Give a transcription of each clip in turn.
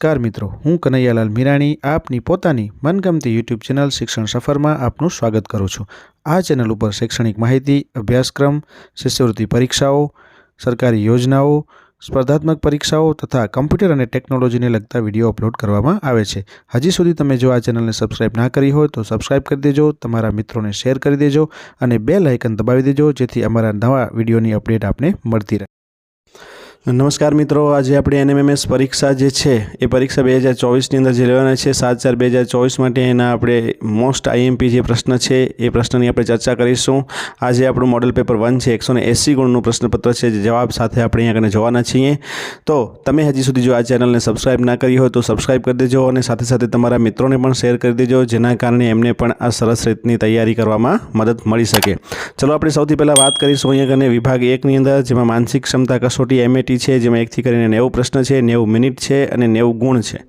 નમસ્કાર મિત્રો, હું કનૈયાલાલ મીરાણી આપની પોતાની મનગમતી યુટ્યુબ ચેનલ શિક્ષણ સફરમાં આપનું સ્વાગત કરું છું। આ ચેનલ ઉપર શૈક્ષણિક માહિતી, અભ્યાસક્રમ, શિષ્યવૃત્તિ પરીક્ષાઓ, સરકારી યોજનાઓ, સ્પર્ધાત્મક પરીક્ષાઓ તથા કમ્પ્યુટર અને ટેકનોલોજીને લગતા વિડીયો અપલોડ કરવામાં આવે છે। હજી સુધી તમે જો આ ચેનલને સબસ્ક્રાઇબ ના કરી હોય તો સબસ્ક્રાઇબ કરી દેજો, તમારા મિત્રોને શેર કરી દેજો અને બેલ આઇકન દબાવી દેજો જેથી અમારા નવા વિડીયોની અપડેટ આપને મળતી રહે। नमस्कार मित्रों, आज अपने एनएमएमएस परीक्षा जे छे ए परीक्षा 2024 ની અંદર જે લેવાના છે 7/4/2024 માટે એના આપણે મોસ્ટ આઈએમપી જે પ્રશ્ન છે એ પ્રશ્નની આપણે ચર્ચા કરીશું। આજે આપણું મોડલ પેપર 1 છે, 180 ગુણનું પ્રશ્નપત્ર છે, જે જવાબ સાથે આપણે અહીંયા કને જોવાના છીએ। તો તમે હજી સુધી જો આ ચેનલને સબસ્ક્રાઇબ ના કરી હોય તો સબસ્ક્રાઇબ કરી દેજો અને સાથે સાથે તમારા મિત્રોને પણ શેર કરી દેજો, જેના કારણે એમને પણ આ સરસ રીતની તૈયારી કરવામાં મદદ મળી શકે। ચલો આપણે સૌથી પહેલાં વાત કરીશું અહીંયા કને વિભાગ 1 ની અંદર, જેમાં માનસિક ક્ષમતા કસોટી એમએટી છે, જેમાં 1 થી કરીને 90 પ્રશ્ન છે, 90 મિનિટ છે અને 90 ગુણ છે।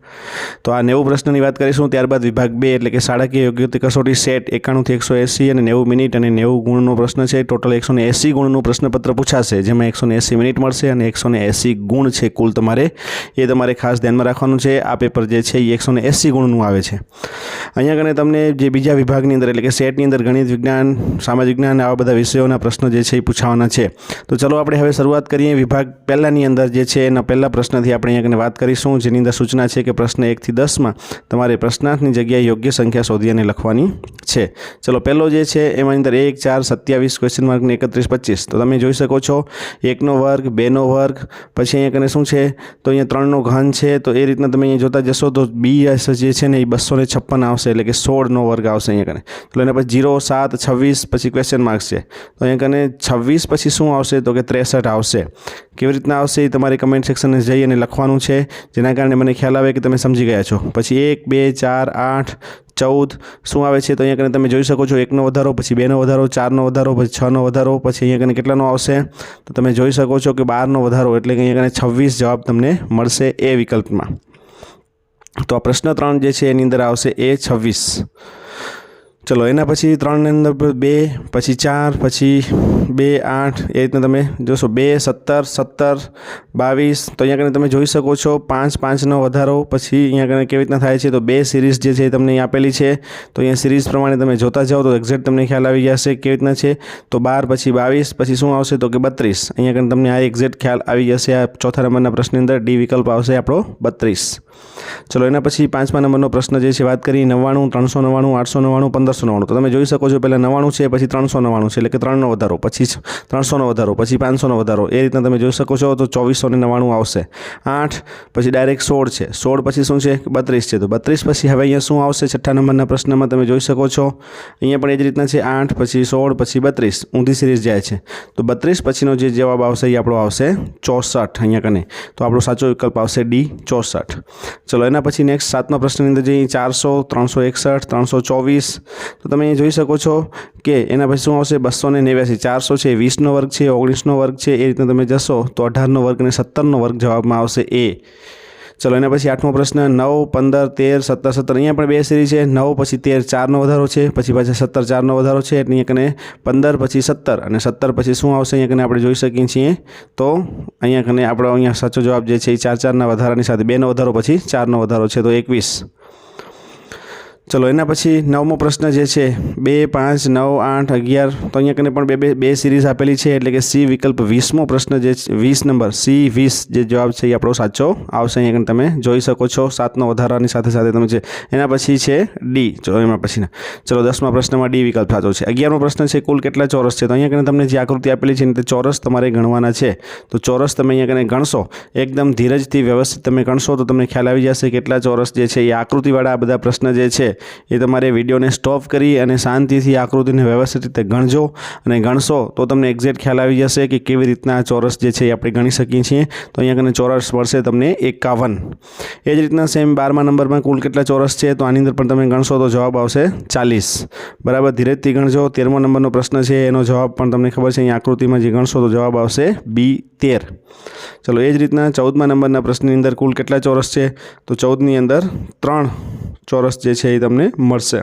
તો આ 90 પ્રશ્નની વાત કરીશું। ત્યારબાદ વિભાગ 2 એટલે કે શાળાકીય યોગ્યતા કસોટી સેટ 91 થી 180 અને 90 મિનિટ અને 90 ગુણનો પ્રશ્ન છે। ટોટલ 180 ગુણનું પ્રશ્નપત્ર પૂછાશે, જેમાં 180 મિનિટ મળશે અને 180 ગુણ છે કુલ તમારે, એ તમારે ખાસ ધ્યાનમાં રાખવાનું છે। આ પેપર જે છે એ 180 ગુણનું આવે છે। અહીંયા કને તમને જે બીજા વિભાગની અંદર એટલે કે સેટની અંદર ગણિત, વિજ્ઞાન, સામાજિક જ્ઞાન આવા બધા વિષયોના પ્રશ્નો જે છે એ પૂછાવાના છે। તો ચલો આપણે હવે શરૂઆત કરીએ। વિભાગ પહેલાની અંદર જે છે એના પહેલા પ્રશ્નથી આપણે અહીંયા વાત કરીશું, જેની અંદર સૂચના છે કે પ્રશ્ન 1 થી 10 માં તમારે પ્રશ્નાર્થની જગ્યાએ યોગ્ય સંખ્યા શોધી અને લખવાની છે। ચલો પહેલો જે છે એમાં અંદર 1 4 27 ક્વેશ્ચન માર્ક ને 31 25। તો તમે જોઈ શકો છો 1 નો વર્ગ, 2 નો વર્ગ, પછી અહીંયા કને શું છે તો અહીંયા 3 નો ઘન છે। તો એ રીતના તમે અહીંયા જોતા જશો તો બી જે છે ને એ 256 આવશે, એટલે કે 16 નો વર્ગ આવશે અહીંયા કને। તો એના પછી 0 7 26 પછી ક્વેશ્ચન માર્ક છે, તો અહીંયા કને 26 પછી શું આવશે તો કે 63 આવશે। કેવી રીતના આવશે એ તમારે કમેન્ટ સેક્શનને જઈ અને લખવાનું છે, જેના કારણે મને ખ્યાલ આવે કે તમે સમજી ગયા છો। પછી 1 2 4 8 14 શું આવે છે તો અહીંયા કને તમે જોઈ શકો છો 1 નો વધારો, પછી 2 નો વધારો, 4 નો વધારો, પછી 6 નો વધારો, પછી અહીંયા કને કેટલાનો આવશે તો તમે જોઈ શકો છો કે 12 નો વધારો, એટલે કે અહીંયા કને 26 જવાબ તમને મળશે એ વિકલ્પમાં। તો આ પ્રશ્ન 3 જે છે એની અંદર આવશે એ 26। ચલો એના પછી 3 ની અંદર 2, પછી 4, પછી 2 8, એ રીતના તમે જોશો 2 17 17 22। તો અહીંયા કને તમે જોઈ શકો છો 5 5નો વધારો, પછી અહીંયા કને કેવી રીતના થાય છે તો 2 સિરીઝ જે છે તમને અહીં આપેલી છે। તો અહીંયા સિરીઝ પ્રમાણે તમે જોતા જાઓ તો એક્ઝેક્ટ તમને ખ્યાલ આવી જશે કેવી રીતના છે। તો 12 પછી 22 પછી શું આવશે તો કે 32। અહીંયા કને તમને આ એક્ઝેક્ટ ખ્યાલ આવી જશે। આ ચોથા નંબરના પ્રશ્નની અંદર ડી વિકલ્પ આવશે આપણો 32। ચલો એના પછી 5મા નંબરનો પ્રશ્ન જે છે વાત કરી 99 399 899 1599। તો તમે જોઈ શકો છો પહેલાં 99 છે, પછી 399 છે, એટલે કે 3 નો વધારો, પછી 300 નો વધારો, પછી 500 નો વધારો, એ રીતના તમે જોઈ શકો છો। તો 2499 આવશે। 8 પછી ડાયરેક્ટ 16 છે, 16 પછી શું છે 32 છે, તો 32 પછી હવે અહીંયા શું આવશે છઠ્ઠા નંબરના પ્રશ્નમાં તમે જોઈ શકો છો અહીંયા પણ એ જ રીતના છે 8 પછી 16 પછી 32, ઊંધી સિરીઝ જાય છે। તો 32 પછીનો જે જવાબ આવશે એ આપણો આવશે 64 અહીંયા કને। તો આપણો સાચો વિકલ્પ આવશે ડી 64। ચલો એના પછી નેક્સ્ટ 7મા પ્રશ્નની અંદર જઈએ 400 361 324। તો તમે અહીં જોઈ શકો છો કે એના પછી શું આવશે 289। 400 છે 20 નો વર્ગ છે, 19 નો વર્ગ છે, એ રીતના તમે જશો તો 18 નો વર્ગ અને 17 નો વર્ગ જવાબમાં આવશે એ। ચલો એના પછી 8મો પ્રશ્ન 9 15 13 17 17। અહીંયા પણ 2 સિરીઝ છે, 9 પછી 13 4 નો વધારો છે, પછી પાછા 17 4 નો વધારો છે, એટલે અહીંયા કને 15 પછી 17 અને 17 પછી શું આવશે અહીંયા કને આપણે જોઈ શકીએ છીએ તો અહીંયા કને આપણો અહીંયા સાચો જવાબ જે છે એ 4 4 ના વધારાની સાથે 2 નો વધારો પછી 4 નો વધારો છે, તો 21। ચલો એના પછી 9મો પ્રશ્ન જે છે 2 5 9 8 11। તો અહીંયા કને પણ બે સિરીઝ આપેલી છે, એટલે કે સી વિકલ્પ 20મો પ્રશ્ન જે 20 નંબર સી 20 જે જવાબ છે એ આપણો સાચો આવશે। અહીંયા કને તમે જોઈ શકો છો 7નો વધારાની સાથે સાથે તમે છે। એના પછી છે ડી, ચલો એમાં પછીના ચલો 10મા પ્રશ્નમાં ડી વિકલ્પ સાચો છે। 11મો પ્રશ્ન છે કુલ કેટલા ચોરસ છે। તો અહીંયા કને તમને જે આકૃતિ આપેલી છે તે ચોરસ તમારે ગણવાના છે। તો ચોરસ તમે અહીંયા કને ગણશો, એકદમ ધીરજથી વ્યવસ્થિત તમે ગણશો તો તમને ખ્યાલ આવી જશે કેટલા ચોરસ જે છે એ આકૃતિવાળા આ બધા પ્રશ્ન જે છે એ તમારે વિડીયોને સ્ટોપ કરી અને શાંતિથી આકૃતિને વ્યવસ્થિત રીતે ગણજો અને ગણશો તો તમને એક્ઝેક્ટ ખ્યાલ આવી જશે કે કેવી રીતના ચોરસ જે છે એ આપણે ગણી શકીએ છીએ। તો અહીંયા કને ચોરસ મળશે તમને 51। એ જ રીતના સેમ 12મા નંબરમાં કુલ કેટલા ચોરસ છે તો આની અંદર પણ તમે ગણશો તો જવાબ આવશે 40। બરાબર ધીરેજથી ગણજો। 13મા નંબરનો પ્રશ્ન છે એનો જવાબ પણ તમને ખબર છે, અહીંયા આકૃતિમાં જે ગણશો તો જવાબ આવશે બી 13। ચલો એ જ રીતના 14મા નંબરના પ્રશ્નની અંદર કુલ કેટલા ચોરસ છે તો 14ની અંદર 3 ચોરસ જે છે એ તમને મળશે।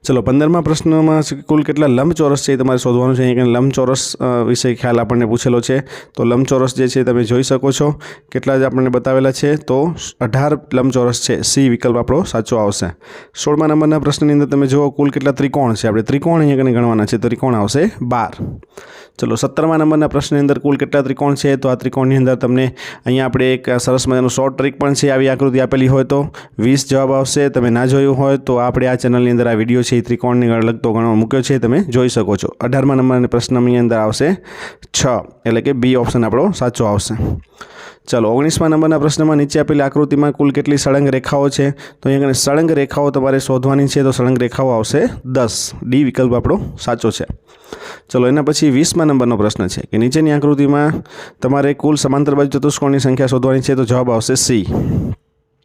चलो 15मा प्रश्न में कुल केटला लंबचोरस है तमारे शोधवानुं छे। अहींया लंबचोरस विषय ख्याल आपणे पूछेलो छे। तो लंबचोरस जे छे तमे जोई शको छो केटला ज आपणे बतावेला छे। तो 18 लंबचोरस छे। सी विकल्प आपणो साचो आवशे। 16मा नंबरना प्रश्ननी अंदर तमे जुओ कुल केटला त्रिकोण छे। आपणे त्रिकोण अहींया कने गणवाना छे। तो त्रिकोण आवशे 12। चलो 17मा नंबरना प्रश्ननी अंदर कुल केटला त्रिकोण छे। तो आ त्रिकोणनी अंदर तमने अहींया आपणे एक सरस मजानुं शॉर्ट ट्रिक पण छे। आवी आकृति आपेली होय तो 20 जवाब आवशे। तमे ना जोयुं होय तो आपणे आ चेनलनी अंदर आ विडियो छे त्रिकोणनी लगतो घणो मूक्यो छे, तमे जोई शको छो। 18मा नंबरना प्रश्ननी अंदर आवशे 6 एटले के बी ऑप्शन आपणो साचो आवशे। चलो 19मा नंबरना प्रश्न में नीचे आपेली आकृति में कुल केटली सळंग रेखाओ छे। तो अहींया कने सळंग रेखाओ तमारे शोधवानी छे। तो सळंग रेखाओ आवशे 10। डी विकल्प आपणो साचो छे। चलो एना पछी 20मा नंबरनो प्रश्न छे कि नीचेनी आकृति में तमारे कुल समांतर बाजू चतुष्कोणनी संख्या शोधवानी छे। तो जवाब आवशे सी।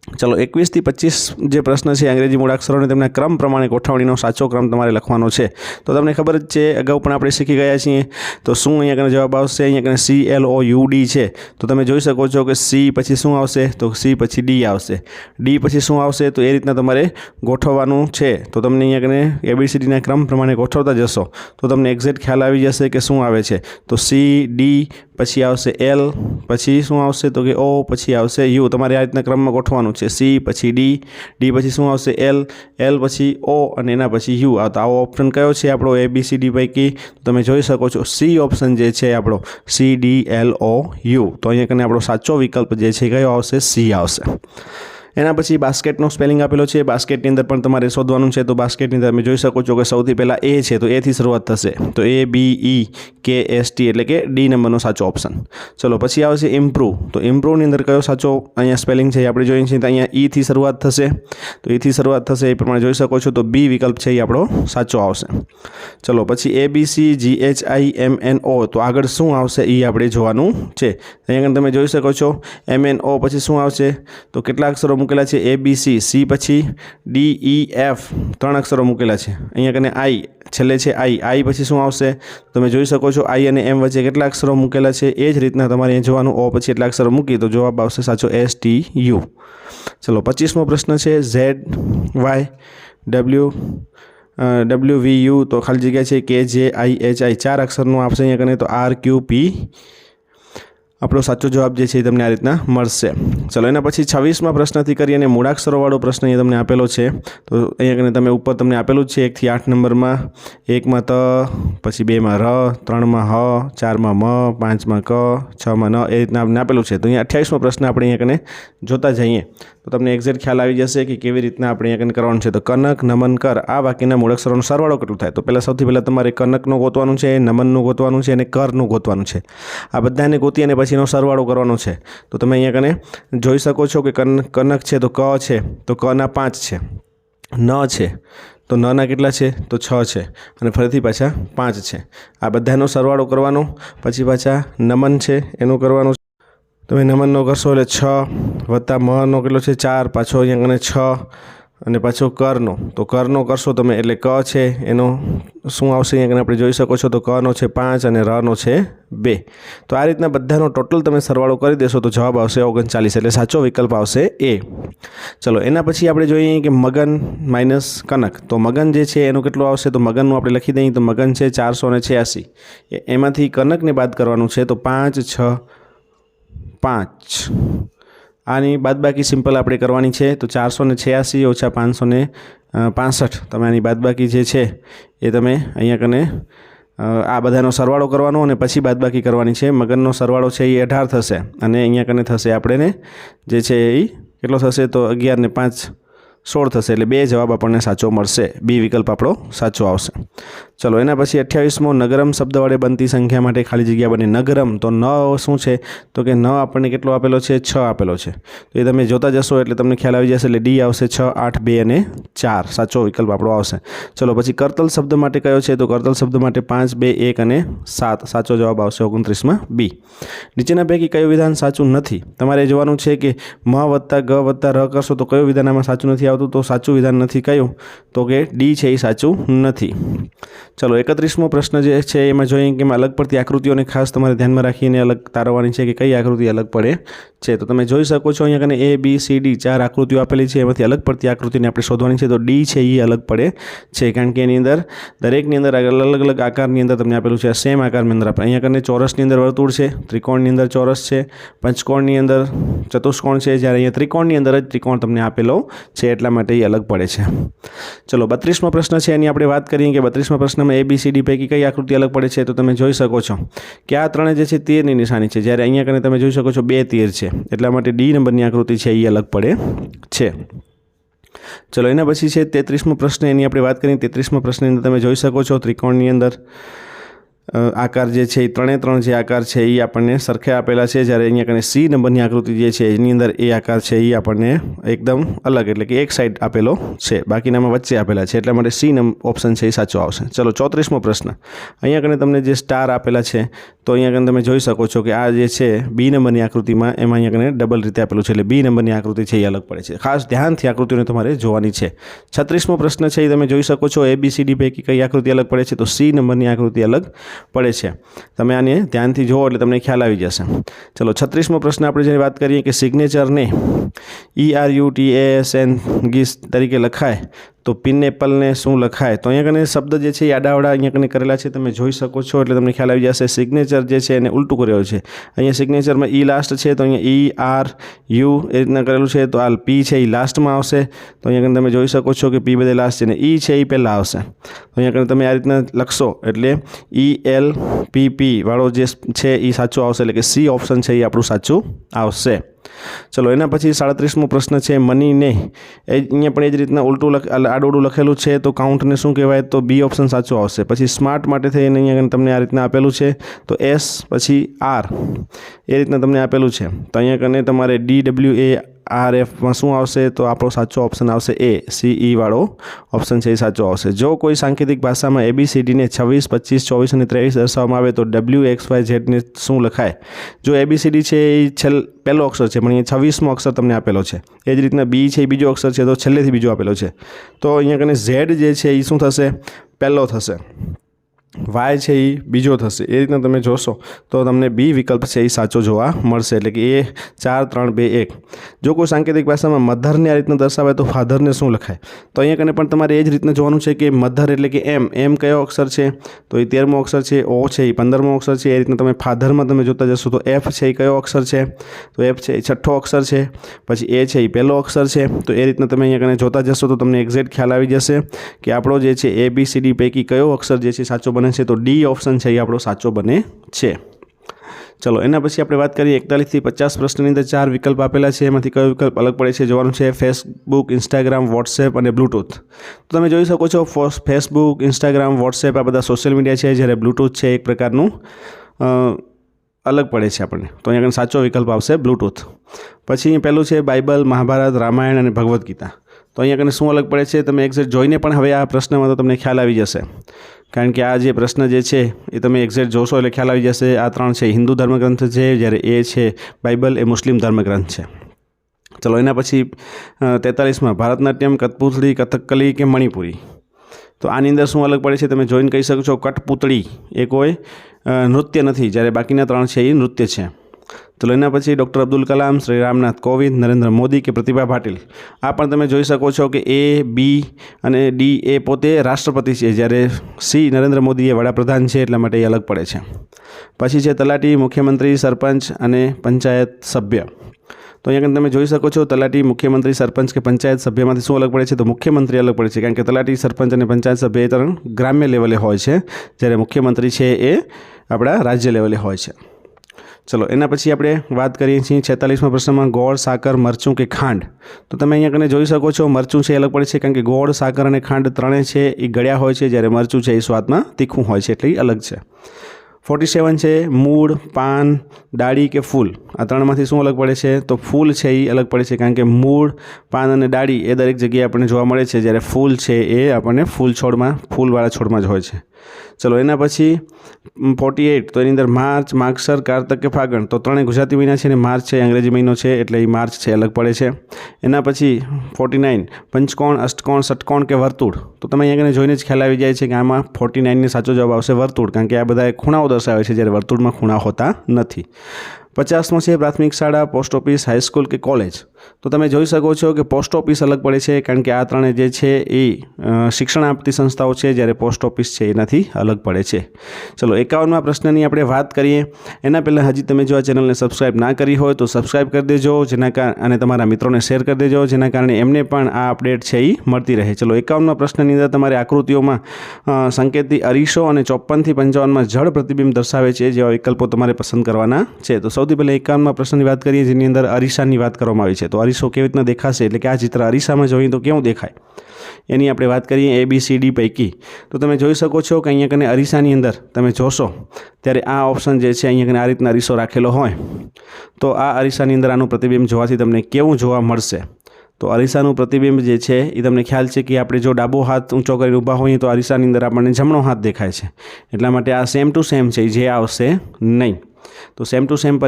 चलो 21 થી 25 जे प्रश्न है अंग्रेजी मूळाक्षरों ने क्रम प्रमाणे गोठवणीनो साचो क्रम तमारे लखवानो छे। तो तमने खबर ज छे, अगाऊ पण आपणे शीखी गया छीए। तो शुं अहींया कने जवाब आवशे? अहींया कने CLOUD छे। तो तमे जोई शको छो कि सी पछी शुं आवशे? तो सी पछी डी आवशे। डी पछी शुं आवशे? तो ए रीतना तमारे गोठववानुं छे। तो तमने अहींया कने ABCD ना क्रम प्रमाणे गोठवता जशो तो तमने एक्जेक्ट ख्याल आवी जशे कि शुं आवे छे। तो सी डी पछी आवशे एल, पछी शुं आवशे? तो कि ओ, पछी आवशे यू। तमारे आ रीतना क्रममां गोठववानुं छे। सी पछी डी, डी पछी शुं आवशे? एल, एल पछी ओ अने एना पछी यू। तो आवो ऑप्शन कयो छे आपणो ABCD पैकी? तो तमे जोई शको छो सी ऑप्शन जे छे आपणो CDLOU। तो अहींया कने आपणो साचो विकल्प जे छे कयो आवशे? सी आवशे। एना पछी बास्केटनो स्पेलिंग आपेलो छे। बास्केटनी अंदर पण तमारे शोधवानुं छे। तो बास्केटनी अंदर तमे जोई शको छो कि सौथी पहेला ए छे। तो ए थी शरूआत थशे। तो ABEKST एटले के डी नंबरनो साचो ऑप्शन। चलो पछी आवशे इम्प्रूव। तो इम्प्रूवनी अंदर कयो साचो अहींया स्पेलिंग छे आपणे जोईए छीए। तो अहींया ई थी शरूआत थशे। तो ई थी शरूआत थशे ए प्रमाणे जोई शको छो। तो बी विकल्प छे ए आपणो साचो आवशे। चलो पछी ABCGHIMNO। तो आगळ शुं आवशे ई आपणे जोवानुं छे। अहींया तमे जोई शको छो MNO पछी शुं आवशे? तो केटला अक्षरो मूकेला छे? ABC, सी पछी DEF 3 अक्षरो मूकेला छे। अहींया कने आई छेल्ले छे आई, आई पछी शुं आवशे? तमे जोई शको छो आई अने एम वच्चे केटला अक्षरो मूकेला छे। ए ज रीतना तमारे अहीं जोवानुं ओ पछी एटला अक्षरो मूकी तो जवाब आवशे साचो STU। चलो 25मो प्रश्न छे ZYWVU। तो खाली जग्या छे KJIHI 4 अक्षरनो आपशे अहींया कने। तो RQP આપણો સાચો જવાબ જે છે એ તમને આ રીતના મળશે। ચલો એના પછી 26મા પ્રશ્નથી કરી અને મૂળાક્ષરોવાળો પ્રશ્ન અહીંયા તમને આપેલો છે। તો અહીંયા કને તમે ઉપર તમને આપેલું જ છે 1 થી 8 નંબરમાં, 1માં ત, પછી 2માં ર, 3માં હ, 4માં મ, 5માં ક, 6માં ન, એ રીતના આપણે આપેલું છે। તો અહીંયા 28મો પ્રશ્ન આપણે અહીંયા કને જોતા જઈએ તો તમને એક્ઝેક્ટ ખ્યાલ આવી જશે કે કેવી રીતના આપણે અહીંયા કને કરવાનું છે। તો કનક, નમન, કર આ વાક્યના મૂળાક્ષરોનો સરવાળો કેટલો થાય? તો પહેલાં સૌથી પહેલાં તમારે કનકનું ગોતવાનું છે, નમનનું ગોતવાનું છે અને કરનું ગોતવાનું છે। આ બધાને ગોતી અને પછીનો સરવાળો કરવાનો છે। તો તમે અહીંયા કને જોઈ શકો છો કે કનક છે તો ક છે તો કના 5 છે, ન છે તો નના કેટલા છે? તો 6 છે અને ફરીથી પાછા 5 છે। આ બધાનો સરવાળો કરવાનો। પછી પાછા નમન છે એનું કરવાનું। તમે નમનનો કરશો એટલે 6 વત્તા મનો કેટલો છે? 4, પાછો અહીંયા કને 6 અને પાછો કરનો। તો કરનો કરશો તમે એટલે ક છે એનો શું આવશે? અહીંયા કને આપણે જોઈ શકો છો તો કનો છે 5 અને રનો છે 2। તો આ રીતના બધાનો ટોટલ તમે સરવાળો કરી દેશો તો જવાબ આવશે 39 એટલે સાચો વિકલ્પ આવશે એ। ચલો એના પછી આપણે જોઈએ કે મગન માઇનસ કનક। તો મગન જે છે એનું કેટલું આવશે? તો મગનનું આપણે લખી દઈએ તો મગન છે 486। એમાંથી કનકને બાદ કરવાનું છે તો 5, 6, 5। આની બાદબાકી સિમ્પલ આપણે કરવાની છે। તો 486 ઓછા 565 તમે આની બાદબાકી જે છે એ તમે અહીંયા કને આ બધાનો સરવાળો કરવાનો અને પછી બાદબાકી કરવાની છે। મગનનો સરવાળો છે એ 18 થશે અને અહીંયા કને થશે આપણને જે છે એ કેટલો થશે? તો 11 ને 5 16 થશે એટલે 2 જવાબ આપણને સાચો મળશે। બી વિકલ્પ આપણો સાચો આવશે। ચલો એના પછી 28મો નગરમ શબ્દ વડે બનતી સંખ્યા માટે ખાલી જગ્યા બને નગરમ। તો ન શું છે? તો કે ન આપણને કેટલો આપેલો છે? 6 આપેલો છે। તો એ તમે જોતા જશો એટલે તમને ખ્યાલ આવી જશે એટલે ડી આવશે 6, 8, 2 અને 4 સાચો વિકલ્પ આપણો આવશે। ચલો પછી કરતલ શબ્દ માટે કયો છે? તો કરતલ શબ્દ માટે 5, 2, 1 અને 7 સાચો જવાબ આવશે 29માં બી। નીચેના પૈકી કયું વિધાન સાચું નથી? તમારે જોવાનું છે કે મ વત્તા ગ વત્તા ર કરશો તો કયું વિધાન આમાં સાચું નથી આવતું? તો સાચું વિધાન નથી કયું? તો કે ડી છે એ સાચું નથી। ચલો 31મો પ્રશ્ન જે છે એમાં જોઈએ કે એમાં અલગ પડતી આકૃતિઓને ખાસ તમારે ધ્યાનમાં રાખીને અલગ તારવવાની છે કે કઈ આકૃતિ અલગ પડે છે. તો તમે જોઈ શકો છો અહીંયા કને ABCD 4 આકૃતિઓ આપેલી છે. એમાંથી અલગ પડતી આકૃતિને આપણે શોધવાની છે. તો D છે એ અલગ પડે છે કારણ કે એની અંદર દરેકની અંદર અલગ અલગ આકારની અંદર તમને આપેલું છે. સેમ આકારની અંદર આપણે અહીંયા કને ચોરસની અંદર વર્તુળ છે, ત્રિકોણની અંદર ચોરસ છે, પંચકોણની અંદર ચતુષ્કોણ છે, જ્યારે અહીંયા ત્રિકોણની અંદર જ ત્રિકોણ તમને આપેલો છે એટલા માટે એ અલગ પડે છે. ચલો 32મો પ્રશ્ન છે એની આપણે વાત કરીએ કે 32મા પ્રશ્નમાં ABCD પૈકી કઈ આકૃતિ અલગ પડે છે. તો તમે જોઈ શકો છો કે આ ત્રણે જે છે તીરની નિશાની છે, જ્યારે અહીંયા કને તમે જોઈ શકો છો 2 તીર છે એટલા માટે D નંબરની આકૃતિ છે એ અલગ પડે છે. ચલો એના પછી છે 33મો પ્રશ્ન એની આપણે વાત કરીએ. 33મા પ્રશ્નની અંદર તમે જોઈ શકો છો ત્રિકોણની અંદર આકાર જે છે એ ત્રણ જે આકાર છે એ આપણને સરખે આપેલા છે, જ્યારે અહીંયા કને C નંબરની આકૃતિ જે છે એની અંદર એ આકાર છે એ આપણને એકદમ અલગ એટલે કે એક સાઈડ આપેલો છે, બાકીનામાં વચ્ચે આપેલા છે એટલા માટે C ઓપ્શન છે એ સાચો આવશે. ચલો 34મો પ્રશ્ન અહીંયા કને તમને જે સ્ટાર આપેલા છે તો અહીંયા કને તમે જોઈ શકો છો કે આ જે છે B નંબરની આકૃતિમાં એમાં અહીંયા કને ડબલ રીતે આપેલું છે એટલે B નંબરની આકૃતિ છે એ અલગ પડે છે. ખાસ ધ્યાનથી આકૃતિઓને તમારે જોવાની છે. 36મો પ્રશ્ન છે એ તમે જોઈ શકો છો ABCD પૈકી કઈ આકૃતિ અલગ પડે છે. તો C નંબરની આકૃતિ અલગ પડે છે. તમે આને ધ્યાનથી જુઓ એટલે તમને ખ્યાલ આવી જશે. ચલો 36મો પ્રશ્ન આપણે જેની વાત કરીએ કે સિગ્નેચરને ERUTASN ગીસ તરીકે લખાય તો પિનેપલને શું લખાય. તો અહીંયા કને શબ્દ જે છે એ આડાવડા અહીંયા કને કરેલા છે તમે જોઈ શકો છો એટલે તમને ખ્યાલ આવી જશે. સિગ્નેચર જે છે એને ઉલટું કર્યો છે. અહીંયા સિગ્નેચરમાં E લાસ્ટ છે તો અહીંયા ERU એ રીતના કરેલું છે, તો આ P છે એ લાસ્ટમાં આવશે. તો અહીંયા કને તમે જોઈ શકો છો કે P બધે લાસ્ટ છે ને E છે એ પહેલાં આવશે. તો અહીંયા કને તમે આ રીતના લખશો એટલે ELPP વાળો જે છે એ સાચું આવશે એટલે કે C ઓપ્શન છે એ આપણું સાચું આવશે. ચલો એના પછી 37મો પ્રશ્ન છે મનીને અહીંયા પણ એ જ રીતના ઉલટું આડોડું લખેલું છે તો કાઉન્ટને શું કહેવાય. તો B ઓપ્શન સાચું આવશે. પછી સ્માર્ટ માટે થઈને અહીંયા તમને આ રીતના આપેલું છે તો S પછી R એ રીતના તમને આપેલું છે. તો અહીંયા કને તમારે DWARFમાં શું આવશે. તો આપણો સાચો ઓપ્શન આવશે CE વાળો ઓપ્શન છે એ સાચો આવશે. જો કોઈ સાંકેતિક ભાષામાં ABCDને 26, 25, 24 અને 23 દર્શાવવામાં આવે તો WXYZને શું લખાય. જો ABCD છે એ પહેલો અક્ષર છે પણ અહીંયા 26મો અક્ષર તમને આપેલો છે. એ જ રીતના B છે એ બીજો અક્ષર છે તો છેલ્લેથી બીજો આપેલો છે. તો અહીંયા કને Z જે છે એ શું થશે, પહેલો થશે. Y છે એ બીજો થશે. એ રીતના તમે જોશો તો તમને B વિકલ્પ છે એ સાચો જોવા મળશે એટલે કે A 4, 3, 2, 1. જો કોઈ સાંકેતિક ભાષામાં મધરને આ રીતના દર્શાવે તો ફાધરને શું લખાય. તો અહીંયા કને પણ તમારે એ જ રીતના જોવાનું છે કે મધર એટલે કે M કયો અક્ષર છે તો એ 13મો અક્ષર છે. O છે એ 15મો અક્ષર છે. એ રીતના તમે ફાધરમાં તમે જોતા જશો તો F છે એ કયો અક્ષર છે તો F છે એ 6થો અક્ષર છે. પછી A છે એ પહેલો અક્ષર છે. તો એ રીતના તમે અહીંયા કને જોતા જશો તો તમને એક્ઝેક્ટ ખ્યાલ આવી જશે કે આપણો જે છે ABCD પૈકી કયો અક્ષર જે છે સાચો બને છે. તો D ઓપ્શન છે એ આપણો સાચો બને છે. ચલો એના પછી આપણે વાત કરીએ 41 થી 50 પ્રશ્નની અંદર 4 વિકલ્પ આપેલા છે. એમાંથી કયો વિકલ્પ અલગ પડે છે જોવાનું છે. ફેસબુક, ઇન્સ્ટાગ્રામ, વોટ્સએપ અને બ્લૂટૂથ. તો તમે જોઈ શકો છો ફેસબુક, ઇન્સ્ટાગ્રામ, વોટ્સએપ આ બધા સોશિયલ મીડિયા છે, જ્યારે બ્લૂટૂથ છે એક પ્રકારનું અલગ પડે છે આપણને. તો અહીંયા સાચો વિકલ્પ આવશે બ્લૂટૂથ. પછી પહેલું છે બાઇબલ, મહાભારત, રામાયણ અને ભગવદ્ ગીતા. તો અહીંયા કને શું અલગ પડે છે તમે એક્ઝેક્ટ જોઈને પણ હવે આ પ્રશ્નમાં તો તમને ખ્યાલ આવી જશે, કારણ કે આ જે પ્રશ્ન જે છે એ તમે એક્ઝેક્ટ જોશો એટલે ખ્યાલ આવી જશે. આ 3 છે હિન્દુ ધર્મગ્રંથ છે, જ્યારે એ છે બાઇબલ એ મુસ્લિમ ધર્મગ્રંથ છે. ચલો એના પછી 43માં ભારતનાટ્યમ, કઠપુતળી, કથકલી કે મણિપુરી. તો આની અંદર શું અલગ પડે છે તમે જોઈને કહી શકો છો. કઠપુતળી એ કોઈ નૃત્ય નથી, જ્યારે બાકીના 3 છે એ નૃત્ય છે. તો એના પછી ડૉક્ટર અબ્દુલ કલામ, શ્રી રામનાથ કોવિંદ, નરેન્દ્ર મોદી કે પ્રતિભા પાટીલ. આ પણ તમે જોઈ શકો છો કે A, B અને D એ પોતે રાષ્ટ્રપતિ છે, જ્યારે C નરેન્દ્ર મોદી એ વડાપ્રધાન છે એટલા માટે એ અલગ પડે છે. પછી છે તલાટી, મુખ્યમંત્રી, સરપંચ અને પંચાયત સભ્ય. તો અહીંયા તમે જોઈ શકો છો તલાટી, મુખ્યમંત્રી, સરપંચ કે પંચાયત સભ્યમાંથી શું અલગ પડે છે. તો મુખ્યમંત્રી અલગ પડે છે, કારણ કે તલાટી, સરપંચ અને પંચાયત સભ્ય એ 3 ગ્રામ્ય લેવલે હોય છે, જ્યારે મુખ્યમંત્રી છે એ આપણા રાજ્ય લેવલે હોય છે. ચલો એના પછી આપણે વાત કરીએ છીએ 46મા પ્રશ્નમાં ગોળ, સાકર, મરચું કે ખાંડ. તો તમે અહીંયા કને જોઈ શકો છો મરચું છે એ અલગ પડે છે, કારણ કે ગોળ, સાકર અને ખાંડ ત્રણેય છે એ ગળ્યા હોય છે, જ્યારે મરચું છે એ સ્વાદમાં તીખું હોય છે એટલે એ અલગ છે. 47 છે મૂળ, પાન, ડાળી કે ફૂલ. આ 3માંથી શું અલગ પડે છે. તો ફૂલ છે એ અલગ પડે છે, કારણ કે મૂળ, પાન અને ડાળી એ દરેક જગ્યાએ આપણને જોવા મળે છે, જ્યારે ફૂલ છે એ આપણને ફૂલ છોડમાં, ફૂલવાળા છોડમાં જ હોય છે. ચલો એના પછી 48 તો એની અંદર માર્ચ, માગસર, કારતક કે ફાગણ તો ત્રણેય ગુજરાતી મહિના છે અને માર્ચ છે અંગ્રેજી મહિનો છે એટલે એ માર્ચ છે અલગ પડે છે. એના પછી 49 પંચકોણ, અષ્ટકોણ, ષટકોણ કે વર્તુળ તો તમે અહીંયા જોઈને જ ખ્યાલ આવી જાય છે કે આમાં 49 સાચો જવાબ આવશે વર્તુળ, કારણ કે આ બધા ખૂણાઓ દર્શાવે છે જ્યારે વર્તુળમાં ખૂણા હોતા નથી. 50મો છે પ્રાથમિક શાળા, પોસ્ટ ઓફિસ, હાઈસ્કૂલ કે કોલેજ તો તમે જોઈ શકો છો કે પોસ્ટ ઓફિસ અલગ પડે છે, કારણ કે આ ત્રણે જે છે એ શિક્ષણ આપતી સંસ્થાઓ છે, જ્યારે પોસ્ટ ઓફિસ છે એનાથી અલગ પડે છે. ચલો 51મા પ્રશ્નની આપણે વાત કરીએ. એના પહેલાં હજી તમે જો આ ચેનલને સબસ્ક્રાઈબ ના કરી હોય તો સબસ્ક્રાઈબ કરી દેજો, અને તમારા મિત્રોને શેર કરી દેજો, જેના કારણે એમને પણ આ અપડેટ છે એ મળતી રહે. ચલો 51મા પ્રશ્નની અંદર તમારે આકૃતિઓમાં સંકેતથી અરીસો અને 54 થી 55માં જળ પ્રતિબિંબ દર્શાવે છે જેવા વિકલ્પો તમારે પસંદ કરવાના છે. તો સૌથી પહેલાં 51મા પ્રશ્નની વાત કરીએ, જેની અંદર અરીસાની વાત કરવામાં આવી છે. તો અરીસો કેવી રીતના દેખાશે, એટલે કે આ ચિત્ર અરીસામાં જોઈએ તો કેવું દેખાય એની આપણે વાત કરીએ. ABCD પૈકી તો તમે જોઈ શકો છો કે અહીંયા કને અરીસાની અંદર તમે જોશો ત્યારે આ ઓપ્શન જે છે અહીંયા કને આ રીતના અરીસો રાખેલો હોય તો આ અરીસાની અંદર આનું પ્રતિબિંબ જોવાથી તમને કેવું જોવા મળશે. તો અરીસાનું પ્રતિબિંબ જે છે એ તમને ખ્યાલ છે કે આપણે જો ડાબો હાથ ઊંચો કરીને ઊભા હોઈએ તો અરીસાની અંદર આપણને જમણો હાથ દેખાય છે, એટલા માટે આ સેમ ટુ સેમ છે જે આવશે નહીં. તો સેમ ટુ સેમ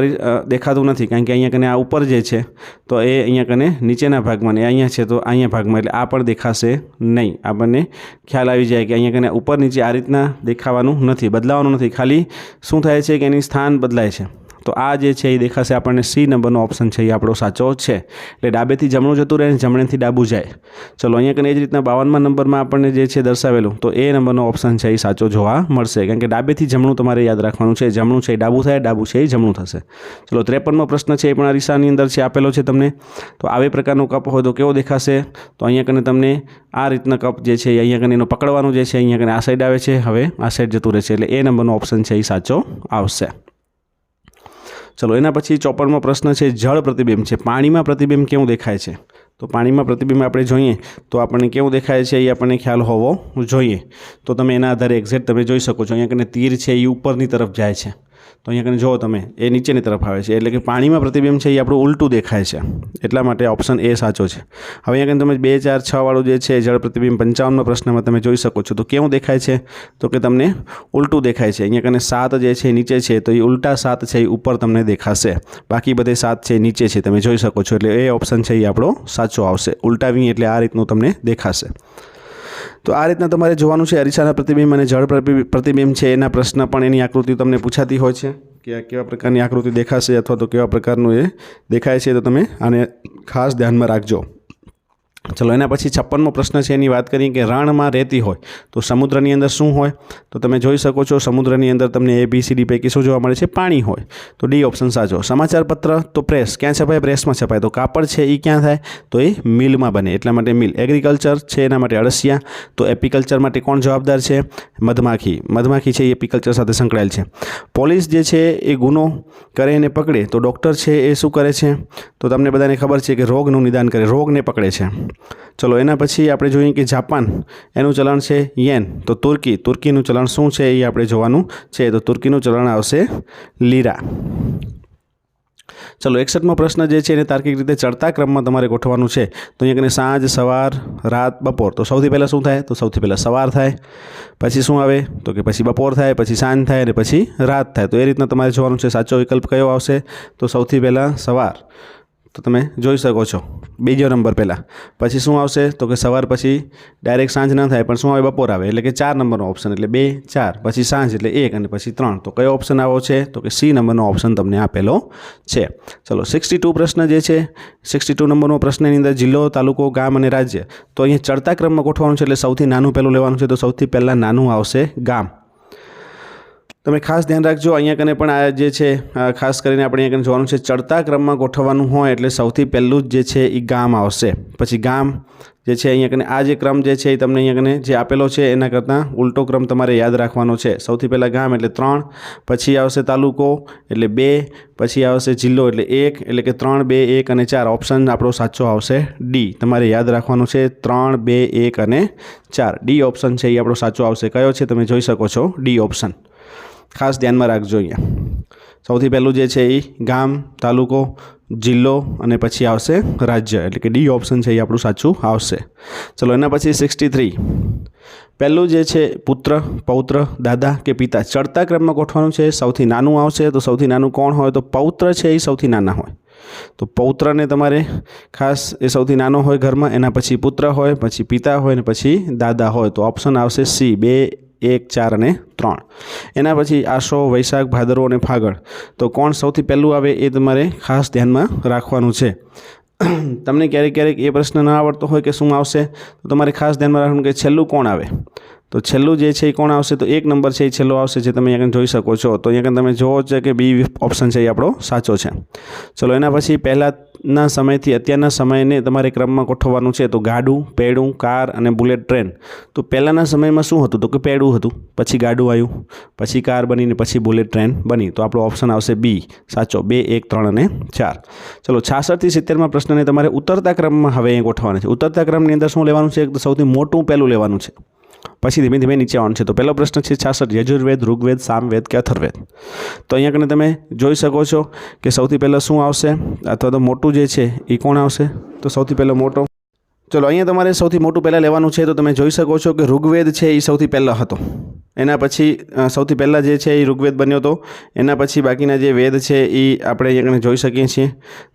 દેખાતું નથી, કારણ કે અહીંયા કને આ ઉપર જે છે તો એ અહીંયા કને નીચેના ભાગમાં ને અહીંયા છે તો અહીંયા ભાગમાં, એટલે આ પણ દેખાશે નહીં. આપણને ખ્યાલ આવી જાય કે અહીંયા કને ઉપર નીચે આ રીતના દેખાવાનું નથી, બદલાવાનું નથી, ખાલી શું થાય છે કે એની સ્થાન બદલાય છે. તો આ જે છે એ દેખાશે આપણને C નંબરનો ઓપ્શન છે એ આપણો સાચો છે. એટલે ડાબેથી જમણું જતું રહે, જમણેથી ડાબું જાય. ચલો અહીંયા કને એ જ રીતના 52મા નંબરમાં આપણને જે છે દર્શાવેલું તો એ નંબરનો ઓપ્શન છે એ સાચો જોવા મળશે, કારણ કે ડાબેથી જમણું તમારે યાદ રાખવાનું છે. જમણું છે એ ડાબું થાય, ડાબું છે એ જમણું થશે. ચલો 53મો પ્રશ્ન છે એ પણ અરીસાની અંદર છે, આપેલો છે તમને. તો આવી પ્રકારનો કપ હોય તો કેવો દેખાશે, તો અહીંયા કને તમને આ રીતના કપ જે છે અહીંયા કને એનો પકડવાનું જે છે અહીંયા કને આ સાઈડ આવે છે, હવે આ સાઈડ જતું રહેશે, એટલે એ નંબરનો ઓપ્શન છે એ સાચો આવશે. ચલો એના પછી 54મો પ્રશ્ન છે જળ પ્રતિબિંબ છે. પાણીમાં પ્રતિબિંબ કેવું દેખાય છે, તો પાણીમાં પ્રતિબિંબ આપણે જોઈએ તો આપણને કેવું દેખાય છે એ આપણને ખ્યાલ હોવો જોઈએ. તો તમે એના આધારે એક્ઝેક્ટ તમે જોઈ શકો છો. અહીંયા કને તીર છે એ ઉપરની તરફ જાય છે, તો અહીંયા કને જુઓ તમે એ નીચેની તરફ આવે છે, એટલે કે પાણીમાં પ્રતિબિંબ છે એ આપણું ઉલટું દેખાય છે, એટલા માટે ઓપ્શન એ સાચો છે. હવે અહીંયા કને તમે 2, 4, 6 વાળું જે છે જળ પ્રતિબિંબ 55મા પ્રશ્નમાં તમે જોઈ શકો છો તો કેવું દેખાય છે, તો કે તમને ઉલટું દેખાય છે. અહીંયા કને 7 જે છે નીચે છે તો એ ઉલટા 7 છે એ ઉપર તમને દેખાશે, બાકી બધે 7 છે નીચે છે, તમે જોઈ શકો છો. એટલે એ ઓપ્શન છે એ આપણો સાચો આવશે. ઉલટાવી એટલે આ રીતનું તમને દેખાશે. તો આ રીતના તમારે જોવાનું છે અરીસાના પ્રતિબિંબ અને જળ પ્રતિબિંબ છે એના પ્રશ્ન પણ એની આકૃતિ તમને પૂછાતી હોય છે કે આ કેવા પ્રકારની આકૃતિ દેખાશે અથવા તો કેવા પ્રકારનું એ દેખાય છે, તો તમે આને ખાસ ધ્યાનમાં રાખજો. ચલો એના પછી 56મો પ્રશ્ન છે એની વાત કરીએ કે રણમાં રહેતી હોય તો સમુદ્રની અંદર શું હોય, તો તમે જોઈ શકો છો સમુદ્રની અંદર તમને ABCD પૈકી શું જોવા મળે છે, પાણી હોય. તો D ઓપ્શન સાચો. સમાચાર પત્ર તો પ્રેસ ક્યાં છપાય, પ્રેસમાં છપાય. તો કાપડ છે એ ક્યાં થાય, તો એ મિલમાં બને, એટલા માટે મિલ. એગ્રીકલ્ચર છે એના માટે અળસિયા, તો એપીકલ્ચર માટે કોણ જવાબદાર છે, મધમાખી. મધમાખી છે એ એપીકલ્ચર સાથે સંકળાયેલ છે. પોલીસ જે છે એ ગુનો કરે અને પકડે, તો ડૉક્ટર છે એ શું કરે છે, તો તમને બધાને ખબર છે કે રોગનું નિદાન કરે, રોગને પકડે છે. ચલો એના પછી આપણે જોઈએ કે જાપાન એનું ચલણ છે યેન, તો તુર્કીનું ચલણ શું છે એ આપણે જોવાનું છે. તો તુર્કીનું ચલણ આવશે લીરા. ચલો 61મો પ્રશ્ન જે છે એને તાર્કિક રીતે ચડતા ક્રમમાં તમારે ગોઠવવાનું છે. તો અહીંયા કને સાંજ, સવાર, રાત, બપોર. તો સૌથી પહેલાં શું થાય, તો સૌથી પહેલાં સવાર થાય, પછી શું આવે, તો કે પછી બપોર થાય, પછી સાંજ થાય અને પછી રાત થાય. તો એ રીતના તમારે જોવાનું છે. સાચો વિકલ્પ કયો આવશે, તો સૌથી પહેલાં સવાર. તો તમે જોઈ શકો છો બીજો નંબર પહેલાં. પછી શું આવશે, તો કે સવાર પછી ડાયરેક્ટ સાંજ ના થાય પણ શું આવે, બપોર આવે, એટલે કે 4 નંબરનો ઓપ્શન, એટલે 2, 4, પછી સાંજ એટલે 1 અને પછી 3. તો કયો ઓપ્શન આવો છે, તો કે C નંબરનો ઓપ્શન તમને આપેલો છે. ચલો 62 પ્રશ્ન જે છે, 62 નંબરનો પ્રશ્નની અંદર જિલ્લો, તાલુકો, ગામ અને રાજ્ય. તો અહીંયા ચડતા ક્રમમાં ગોઠવવાનું છે, એટલે સૌથી નાનું પહેલું લેવાનું છે. તો સૌથી પહેલાં નાનું આવશે ગામ. તમે ખાસ ધ્યાન રાખજો. અહીંયા કને પણ આ જે છે ખાસ કરીને આપણે અહીંયા કને જોવાનું છે ચડતા ક્રમમાં ગોઠવવાનું હોય, એટલે સૌથી પહેલું જ જે છે એ ગામ આવશે. પછી ગામ જે છે અહીંયા કને આ જે ક્રમ જે છે એ તમને અહીંયા કને જે આપેલો છે એના કરતાં ઉલટો ક્રમ તમારે યાદ રાખવાનો છે. સૌથી પહેલાં ગામ એટલે 3, પછી આવશે તાલુકો એટલે 2, પછી આવશે જિલ્લો એટલે 1, એટલે કે 3, 2, 1 અને 4. ઓપ્શન આપણો સાચો આવશે D. તમારે યાદ રાખવાનું છે 3, 2, 1 અને 4. D ઓપ્શન છે એ આપણો સાચો આવશે. કયો છે તમે જોઈ શકો છો, D ઓપ્શન. ખાસ ધ્યાનમાં રાખજો. અહીંયા સૌથી પહેલું જે છે એ ગામ, તાલુકો, જિલ્લો અને પછી આવશે રાજ્ય, એટલે કે D ઓપ્શન છે એ આપણું સાચું આવશે. ચલો એના પછી 63 પહેલું જે છે પુત્ર, પૌત્ર, દાદા કે પિતા ચડતા ક્રમમાં ગોઠવાનું છે. સૌથી નાનું આવશે તો સૌથી નાનું કોણ હોય તો પૌત્ર છે એ સૌથી નાના હોય. તો પૌત્રને તમારે ખાસ એ સૌથી નાનો હોય ઘરમાં, એના પછી પુત્ર હોય, પછી પિતા હોય ને પછી દાદા હોય. તો ઓપ્શન આવશે સી 2, 1, 4 અને 3. એના પછી આસો, વૈશાખ, ભાદરવો અને ફાગણ. તો કોણ સૌથી પહેલું આવે એ તમારે ખાસ ધ્યાનમાં રાખવાનું છે. તમને ક્યારેક એ પ્રશ્ન ન આવડતો હોય કે શું આવશે તો તમારે ખાસ ધ્યાનમાં રાખવાનું કે છેલ્લું કોણ આવે. તો છેલ્લું જે છે એ કોણ આવશે તો 1 નંબર છે એ છેલ્લો આવશે, જે તમે અહીંયા જોઈ શકો છો. તો અહીંયા તમે જોવો છે કે બી ઓપ્શન છે એ આપણો સાચો છે. ચલો એના પછી પહેલાંના સમયથી અત્યારના સમયને તમારે ક્રમમાં ગોઠવવાનું છે. તો ગાડું, પેડું, કાર અને બુલેટ ટ્રેન. તો પહેલાંના સમયમાં શું હતું તો કે પેડું હતું, પછી ગાડું આવ્યું, પછી કાર બનીને પછી બુલેટ ટ્રેન બની. તો આપણો ઓપ્શન આવશે બી સાચો. 2, 1, 3 અને 4. ચલો 66 થી 70માં પ્રશ્નને તમારે ઉતરતા ક્રમમાં હવે અહીં ગોઠવવાના છે. ઉતરતા ક્રમની અંદર શું લેવાનું છે તો સૌથી મોટું પહેલું લેવાનું છે, પછી ધીમે ધીમે નીચે આવવાનું છે. તો પહેલો પ્રશ્ન છે 66 યજુર્વેદ, ઋગ્વેદ, સામવેદ કે અથર્વેદ. તો અહીંયા કને તમે જોઈ શકો છો કે સૌથી પહેલાં શું આવશે અથવા તો મોટું જે છે એ કોણ આવશે તો સૌથી પહેલો મોટો. ચલો અહીંયા તમારે સૌથી મોટું પહેલાં લેવાનું છે. તો તમે જોઈ શકો છો કે ઋગ્વેદ છે એ સૌથી પહેલાં હતો. એના પછી સૌથી પહેલાં જે છે એ ઋગ્વેદ બન્યો હતો. એના પછી બાકીના જે વેદ છે એ આપણે અહીંયા જોઈ શકીએ છીએ.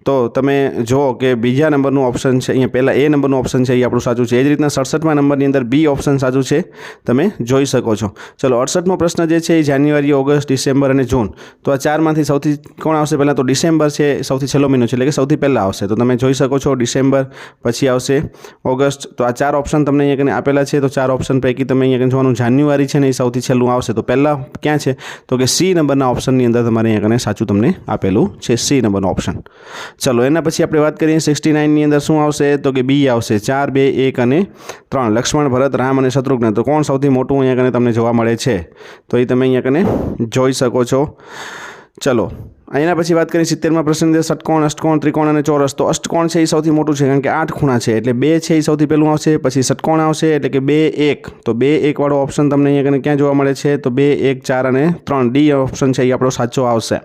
તો તમે જુઓ કે બીજા નંબરનું ઓપ્શન છે અહીંયા, પહેલાં એ નંબરનું ઓપ્શન છે એ આપણું સાચું છે. એ જ રીતના 67મા નંબરની અંદર બી ઓપ્શન સાચું છે, તમે જોઈ શકો છો. ચલો 68મો પ્રશ્ન જે છે એ જાન્યુઆરી, ઓગસ્ટ, ડિસેમ્બર અને જૂન. તો આ ચારમાંથી સૌથી કોણ આવશે પહેલાં તો ડિસેમ્બર છે સૌથી છેલ્લો મહિનો છે, એટલે કે સૌથી પહેલાં આવશે. તો તમે જોઈ શકો છો ડિસેમ્બર, પછી આવશે ઓગસ્ટ. તો આ 4 ઓપ્શન તમને અહીંયા આપેલા છે. તો 4 ઓપ્શન પૈકી તમે અહીંયા જોવાનું જાન્યુઆરી છે ને એ સૌથી છેલ્લું આવશે. તો પહેલાં ક્યાં છે તો કે સી નંબરના ઓપ્શનની અંદર તમારે અહીંયા સાચું તમને આપેલું છે, સી નંબરનો ઓપ્શન. ચલો એના પછી આપણે વાત કરીએ 69ની અંદર શું આવશે તો કે બી આવશે. 4, 2, 1 અને 3. લક્ષ્મણ, ભરત, રામ અને શત્રુઘ્ન. તો કોણ સૌથી મોટું અહીંયા તમને જોવા મળે છે તો એ તમે અહીંયા જોઈ શકો છો. ચલો એના પછી વાત કરીએ 70મા પ્રશ્ન અંદર ષટકોણ, અષ્ટકોણ, ત્રિકોણ અને ચોરસ. તો અષ્ટકોણ છે એ સૌથી મોટું છે કારણ કે 8 ખૂણા છે, એટલે 2 છે એ સૌથી પહેલું આવશે. પછી ષટકોણ આવશે એટલે કે 2, 1. તો 2, 1 વાળો ઓપ્શન તમને અહીંયા ક્યાં જોવા મળે છે તો 2, 1, 4 અને 3. ડી ઓપ્શન છે એ આપણો સાચો આવશે.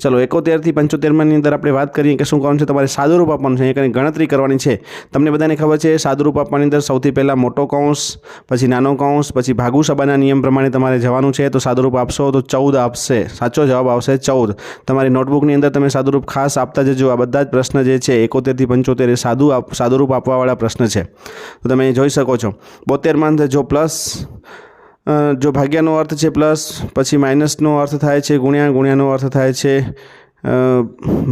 ચલો 71 થી 75માની અંદર આપણે વાત કરીએ કે શું કરવાનું છે તમારે સાદુરૂપ આપવાનું છે. અહીંયા ગણતરી કરવાની છે. તમને બધાને ખબર છે સાદુરૂપ આપવાની અંદર સૌથી પહેલાં મોટો કૌંસ, પછી નાનો કૌંસ, પછી ભાગુસભાના નિયમ પ્રમાણે તમારે જવાનું છે. તો સાદુરૂપ આપશો તો 14 આપશે. સાચો જવાબ આવશે 14. તમારી નોટબુકની અંદર તમે સાદુરૂપ ખાસ આપતા જજો. આ બધા જ પ્રશ્ન જે છે 71 થી 75 એ સાદુરૂપ આપવાવાળા પ્રશ્ન છે. તો તમે જોઈ શકો છો. 72માં જો પ્લસ જો ભાગ્યાનો અર્થ છે પ્લસ, પછી માઇનસનો અર્થ થાય છે ગુણ્યા, ગુણ્યાનો અર્થ થાય છે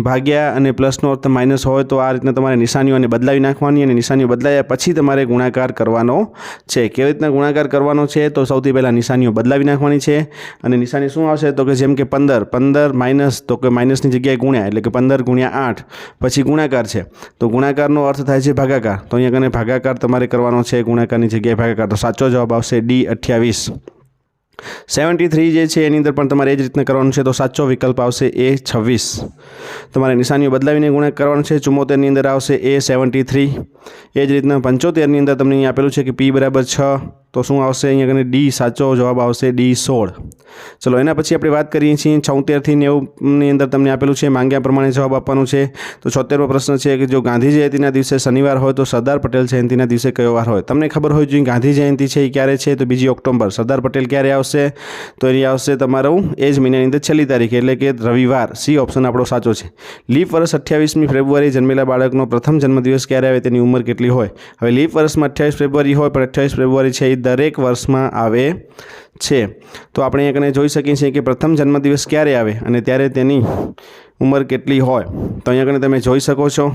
ભાગ્યા, અને પ્લસનો અર્થ માઇનસ હોય તો આ રીતના તમારે નિશાનીઓને બદલાવી નાખવાની, અને નિશાનીઓ બદલાયા પછી તમારે ગુણાકાર કરવાનો છે. કેવી રીતના ગુણાકાર કરવાનો છે તો સૌથી પહેલાં નિશાનીઓ બદલાવી નાખવાની છે. અને નિશાની શું આવશે તો કે જેમ કે 15 માઇનસ તો કે માઇનસની જગ્યાએ ગુણ્યા, એટલે કે 15 ગુણ્યા 8, પછી ગુણાકાર છે. તો ગુણાકારનો અર્થ થાય છે ભાગાકાર. તો અહીંયા કને ભાગાકાર તમારે કરવાનો છે, ગુણાકારની જગ્યાએ ભાગાકાર. તો સાચો જવાબ આવશે ડી 28. 73 જે છે એની અંદર પણ તમારે એ જ રીતના કરવાનું છે. તો સાચો વિકલ્પ આવશે એ 26. તમારે નિશાનીઓ બદલાવીને ગુણાકાર કરવાનો છે. 74ની અંદર આવશે એ 73. એ જ રીતના 75ની અંદર તમને અહીં આપેલું છે કે પી બરાબર 6. તો શું આવશે અહીંયા કને ડી સાચો જવાબ આવશે ડી 16. ચલો એના પછી આપણે વાત કરીએ છીએ 76 થી 90ની અંદર તમને આપેલું છે માંગ્યા પ્રમાણે જવાબ આપવાનું છે. તો 76મો પ્રશ્ન છે કે જો ગાંધી જયંતિના દિવસે શનિવાર હોય તો સરદાર પટેલ જયંતિના દિવસે કયો વાર હોય. તમને ખબર હોય જોઈએ ગાંધી જયંતિ છે એ ક્યારે છે તો 2 ઓક્ટોબર. સરદાર પટેલ ક્યારે આવશે તો એ આવશે તમારું એ જ મહિનાની અંદર છેલ્લી તારીખે, એટલે કે રવિવાર. સી ઓપ્શન આપણો સાચો છે. લીપ વર્ષ 28મી ફેબ્રુઆરી જન્મેલા બાળકનો પ્રથમ જન્મદિવસ ક્યારે આવે, તેની ઉંમર કેટલી હોય. હવે લીપ વર્ષમાં 28 ફેબ્રુઆરી હોય, પણ 28 ફેબ્રુઆરી છે એ દરેક વર્ષમાં આવે છે. તો આપણે અહીંયા જોઈ શકીએ છીએ કે પ્રથમ જન્મદિવસ ક્યારે આવે અને ત્યારે તેની ઉંમર કેટલી હોય. તો અહીંયા તમે જોઈ શકો છો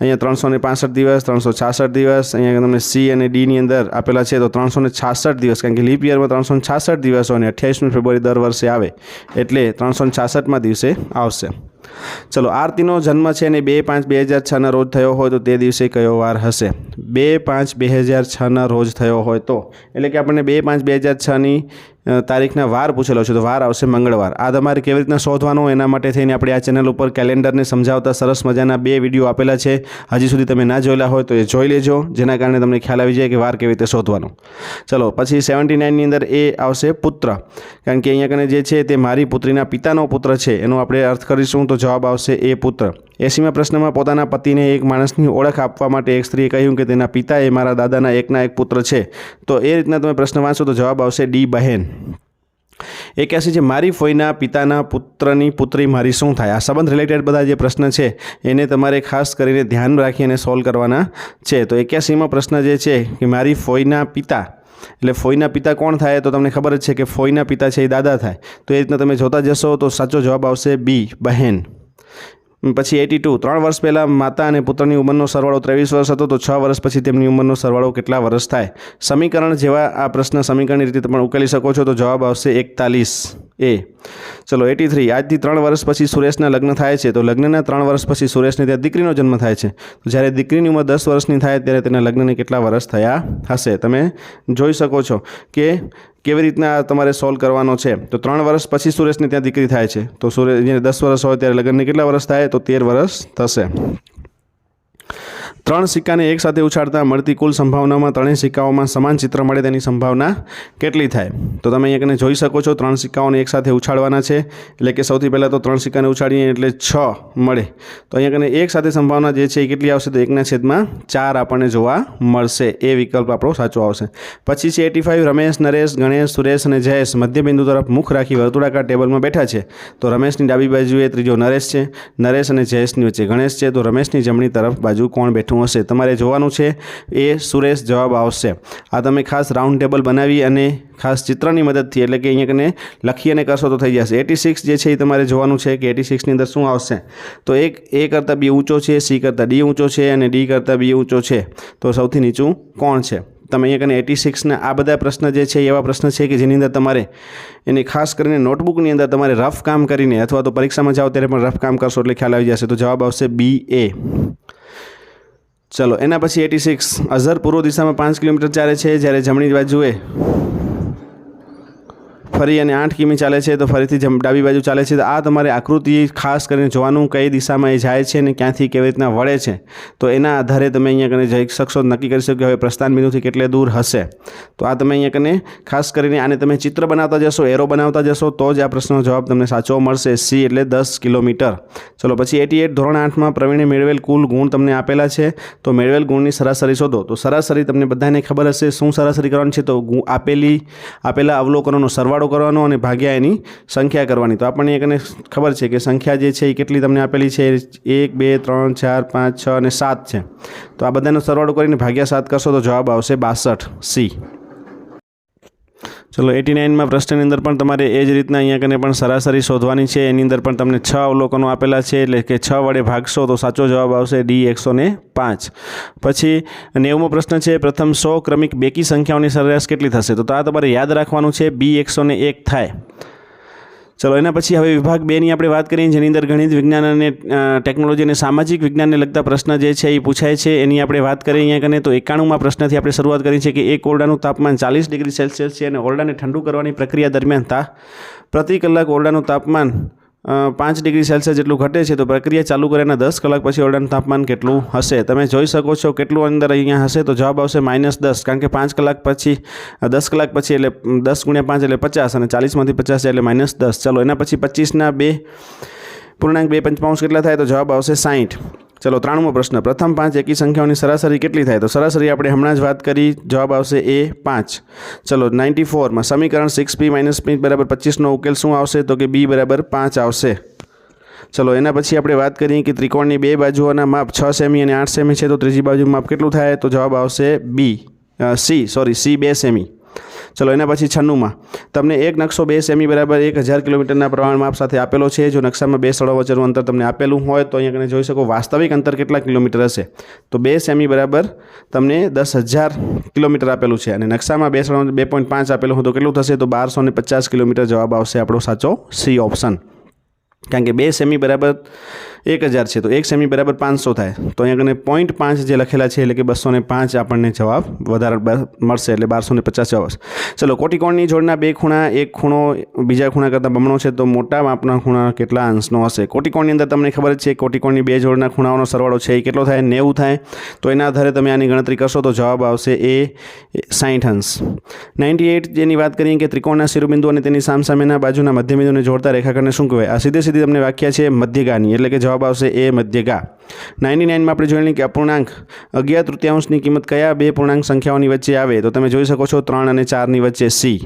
અહીંયા 365 દિવસ, 366 દિવસ, અહીંયા તમને સી અને ડીની અંદર આપેલા છે. તો 366 દિવસ, કારણ કે લીપ યરમાં 366 દિવસ હોય અને 28મી ફેબ્રુઆરી દર વર્ષે આવે, એટલે 366મા દિવસે આવશે. ચલો આરતીનો જન્મ છે અને 2/5/2006ના રોજ થયો હોય તો તે દિવસે કયો વાર હશે. 2/5/2006ના રોજ થયો હોય તો, એટલે કે આપણને 2/5/2006ની તારીખના વાર પૂછેલો છે તો વાર આવશે મંગળવાર. આ તમારે કેવી રીતના શોધવાનું એના માટે થઈને આપણે આ ચેનલ ઉપર કેલેન્ડરને સમજાવતા સરસ મજાના 2 વિડીયો આપેલા છે. હજી સુધી તમે ના જોયેલા હોય તો એ જોઈ લેજો, જેના કારણે તમને ખ્યાલ આવી જાય કે વાર કેવી રીતે શોધવાનું. ચલો પછી 79ની અંદર એ આવશે પુત્ર, કારણ કે અહીંયા કને જે છે તે મારી પુત્રીના પિતાનો પુત્ર છે, એનો આપણે અર્થ કરીશું તો જવાબ આવશે એ પુત્ર. 80મા પ્રશ્નમાં પોતાના પતિને એક માણસની ઓળખ આપવા માટે એક સ્ત્રીએ કહ્યું કે તેના પિતા એ મારા દાદાના એકના એક પુત્ર છે. તો એ રીતના તમે પ્રશ્ન વાંચો તો જવાબ આવશે ડી બહેન. 81 છે મારી ફોઈના પિતાના પુત્રની પુત્રી મારી શું થાય. આ સંબંધ રિલેટેડ બધા જે પ્રશ્ન છે એને તમારે ખાસ કરીને ધ્યાન રાખી અને સોલ્વ કરવાના છે. તો 81મો પ્રશ્ન જે છે કે મારી ફોઈના પિતા, એટલે ફોઈના પિતા કોણ થાય તો તમને ખબર જ છે કે ફોઈના પિતા છે એ દાદા થાય. તો એ રીતના તમે જોતા જશો તો સાચો જવાબ આવશે બી બહેન. પછી 82 3 વર્ષ પહેલાં માતા અને પુત્રની ઉંમરનો સરવાળો 23 વર્ષ હતો, તો 6 વર્ષ પછી તેમની ઉંમરનો સરવાળો કેટલા વર્ષ થાય. સમીકરણ જેવા આ પ્રશ્ન સમીકરણની રીતે તમે ઉકેલી શકો છો. તો જવાબ આવશે 41 એ. ચલો 83 આજથી 3 વર્ષ પછી સુરેશના લગ્ન થાય છે, તો લગ્નના 3 વર્ષ પછી સુરેશને ત્યાં દીકરીનો જન્મ થાય છે. તો જ્યારે દીકરીની ઉંમર 10 વર્ષની થાય ત્યારે તેના લગ્નને કેટલા વર્ષ થયા હશે. તમે જોઈ શકો છો કે કેવી રીતના તમારે સોલ્વ કરવાનો છે. તો 3 વર્ષ પછી સુરેશને ત્યાં દીકરી થાય છે, તો સુરેશ જ્યારે 10 વર્ષ હોય ત્યારે લગ્નને કેટલા વર્ષ થાય તો 13 વર્ષ થશે. 3 સિક્કાને એક સાથે ઉછાળતા મળતી કુલ સંભાવનામાં ત્રણેય સિક્કાઓમાં સમાન ચિત્ર મળે તેની સંભાવના કેટલી થાય. તો તમે અહીંયા કને જોઈ શકો છો 3 સિક્કાઓને એક સાથે ઉછાળવાના છે, એટલે કે સૌથી પહેલાં તો 3 સિક્કાને ઉછાળીએ એટલે 6 મળે. તો અહીંયા કને એક સાથે સંભાવના જે છે એ કેટલી આવશે તો 1/4 આપણને જોવા મળશે. એ વિકલ્પ આપણો સાચો આવશે. પછી છે 85 રમેશ, નરેશ, ગણેશ, સુરેશ અને જયેશ મધ્યબિંદુ તરફ મુખ રાખી વર્તુળાકાર ટેબલમાં બેઠા છે. તો રમેશની ડાબી બાજુએ ત્રીજો નરેશ છે, નરેશ અને જયેશની વચ્ચે ગણેશ છે, તો રમેશની જમણી તરફ બાજુ કોણ બેઠું હશે. તમારે જોવાનું છે એ સુરેશ જવાબ આવશે. આ તમે ખાસ રાઉન્ડ ટેબલ બનાવી અને ખાસ ચિત્રની મદદથી, એટલે કે અહીંયા કને લખી અને કરશો તો થઈ જશે. 86 જે છે એ તમારે જોવાનું છે કે 86ની અંદર શું આવશે. તો એક એ કરતાં બી ઊંચો છે, સી કરતાં ડી ઊંચો છે અને ડી કરતાં બી ઊંચો છે, તો સૌથી નીચું કોણ છે. તમે અહીંયા કને 86ના આ બધા પ્રશ્ન જે છે એવા પ્રશ્ન છે કે જેની અંદર તમારે એની ખાસ કરીને નોટબુકની અંદર તમારે રફ કામ કરીને અથવા તો પરીક્ષામાં જાઓ ત્યારે પણ રફ કામ કરશો એટલે ખ્યાલ આવી જશે. તો જવાબ આવશે બી એ. ચલો એના પછી 86 અઝહર પૂર્વ દિશામાં 5 કિલોમીટર ચાલે છે, જ્યારે જમણી બાજુએ ફરી અને 8 કિમી ચાલે છે, તો ફરીથી ડાબી બાજુ ચાલે છે. તો આ તમારે આકૃતિ ખાસ કરીને જોવાનું કઈ દિશામાં એ જાય છે અને ક્યાંથી કેવી રીતના વળે છે. તો એના આધારે તમે અહીંયા કને જઈ શકશો, નક્કી કરી શકો કે હવે પ્રસ્થાન બિંદુથી કેટલે દૂર હશે. તો આ તમે અહીંયા કને ખાસ કરીને આને તમે ચિત્ર બનાવતા જશો, એરો બનાવતા જશો, તો જ આ પ્રશ્નનો જવાબ તમને સાચો મળશે. સી એટલે 10 કિલોમીટર. ચલો પછી 88 ધોરણ 8માં પ્રવીણે મેળવેલ કુલ ગુણ તમને આપેલા છે, તો મેળવેલ ગુણની સરાસરી શોધો. તો સરાસરી તમને બધાને ખબર હશે શું સરાસરી કરવાની છે. તો આપેલા અવલોકનોનો સરવાળો કરવાનો અને ભાગ્યા એની સંખ્યા કરવાની. તો આપણને એકને ખબર છે કે સંખ્યા જે છે એ કેટલી તમને આપેલી છે 1 2 3 4 5 6 અને 7 છે. તો આ બધાનો સરવાળો કરીને ભાગ્યા 7 કરશો તો જવાબ આવશે 62 સી. ચલો 89માં પ્રશ્નની અંદર પણ તમારે એ જ રીતના અહીંયા કને પણ સરાસરી શોધવાની છે. એની અંદર પણ તમને 6 અવલોકનો આપેલા છે, એટલે કે 6 વડે ભાગશો તો સાચો જવાબ આવશે ડી 105. પછી 90મો પ્રશ્ન છે પ્રથમ 100 ક્રમિક બેકી સંખ્યાઓની સરેરાશ કેટલી થશે. તો આ તમારે યાદ રાખવાનું છે બી 101 થાય. ચલો એના પછી હવે વિભાગ 2ની આપણે વાત કરીએ, જેની અંદર ગણિત વિજ્ઞાન અને ટેકનોલોજી અને સામાજિક વિજ્ઞાનને લગતા પ્રશ્ન જે છે એ પૂછાય છે. એની આપણે વાત કરીએ અહીંયા કને તો 91મા પ્રશ્નથી આપણે શરૂઆત કરી છે કે એક ઓરડાનું તાપમાન 40 ડિગ્રી સેલ્સિયસ છે અને ઓરડાને ઠંડુ કરવાની પ્રક્રિયા દરમિયાન પ્રતિ કલાક ઓરડાનું તાપમાન 5 ડિગ્રી સેલ્સિયસ જેટલું ઘટે છે. તો પ્રક્રિયા ચાલુ કર્યાના 10 કલાક પછી ઓરડાનું તાપમાન કેટલું હશે. તમે જોઈ શકો છો કેટલું અંદર અહીંયા હશે. તો જવાબ આવશે -10, કારણ કે 5 કલાક પછી 10 કલાક પછી એટલે 10 × 5 એટલે 50 અને 40માંથી 50 એટલે -10. ચલો એના પછી 25ના 2.2 કેટલા થાય. તો જવાબ આવશે 60. ચલો 93મો પ્રશ્ન પ્રથમ 5 એકી સંખ્યાઓની સરાસરી કેટલી થાય. તો સરાસરી આપણે હમણાં જ વાત કરી, જવાબ આવશે એ 5. ચલો 94માં સમીકરણ 6p - p = 25નો ઉકેલ શું આવશે. તો કે b = 5 આવશે. ચલો એના પછી આપણે વાત કરીએ કે ત્રિકોણની બે બાજુઓના માપ 6 સેમી અને 8 સેમી છે, તો ત્રીજી બાજુનું માપ કેટલું થાય. તો જવાબ આવશે c 2 સેમી. ચલો એના પછી 96માં તમને એક નકશો 2 સેમી બરાબર 1000 કિલોમીટરના પ્રમાણ માપ સાથે આપેલો છે. જો નકશામાં 2 સ્થળો વચ્ચેનું અંતર તમને આપેલું હોય તો અહીંયા જોઈ શકો વાસ્તવિક અંતર કેટલા કિલોમીટર હશે. તો 2 સેમી બરાબર તમને 10,000 કિલોમીટર આપેલું છે અને નકશામાં 2 સ્થળો 2.5 આપેલું હોય તો કેટલું થશે. તો 1250 કિલોમીટર જવાબ આવશે આપણો સાચો સી ઓપ્શન. કારણ કે 2 સેમી બરાબર 1000 છે તો 1 સેમી બરાબર 500 થાય તો અહીંયા કને 0.5 જે લખેલા છે એટલે કે 205 આપણને જવાબ વધારે મળશે એટલે 1250 જવાબ આવશે. ચલો કોટિકોણની જોડના બે ખૂણા, એક ખૂણો બીજા ખૂણા કરતાં બમણો છે તો મોટા માપના ખૂણા કેટલા અંશનો હશે? કોટિકોણની અંદર તમને ખબર જ છે કોટિકોણની બે જોડના ખૂણાઓનો સરવાળો છે એ કેટલો થાય? 90 થાય. તો એના આધારે તમે આની ગણતરી કરશો તો જવાબ આવશે એ 60 અંશ. 98 જેની વાત કરીએ કે ત્રિકોણના શિરોબિંદુ અને તેની સામસામેના બાજુના મધ્યબિંદુને જોડતા રેખાખંડને શું કહેવાય? આ સીધી સીધી તમને વ્યાખ્યા છે મધ્યગાની એટલે કે જવાબ આવશે એ મધ્યગા. 99 માં આપણે જોઈ લઈએ કે અપૂર્ણાંક 11/3 કિંમત કયા બે પૂર્ણાંક સંખ્યાઓની વચ્ચે આવે? તો તમે જોઈ શકો છો 3 અને 4 ની વચ્ચે સી.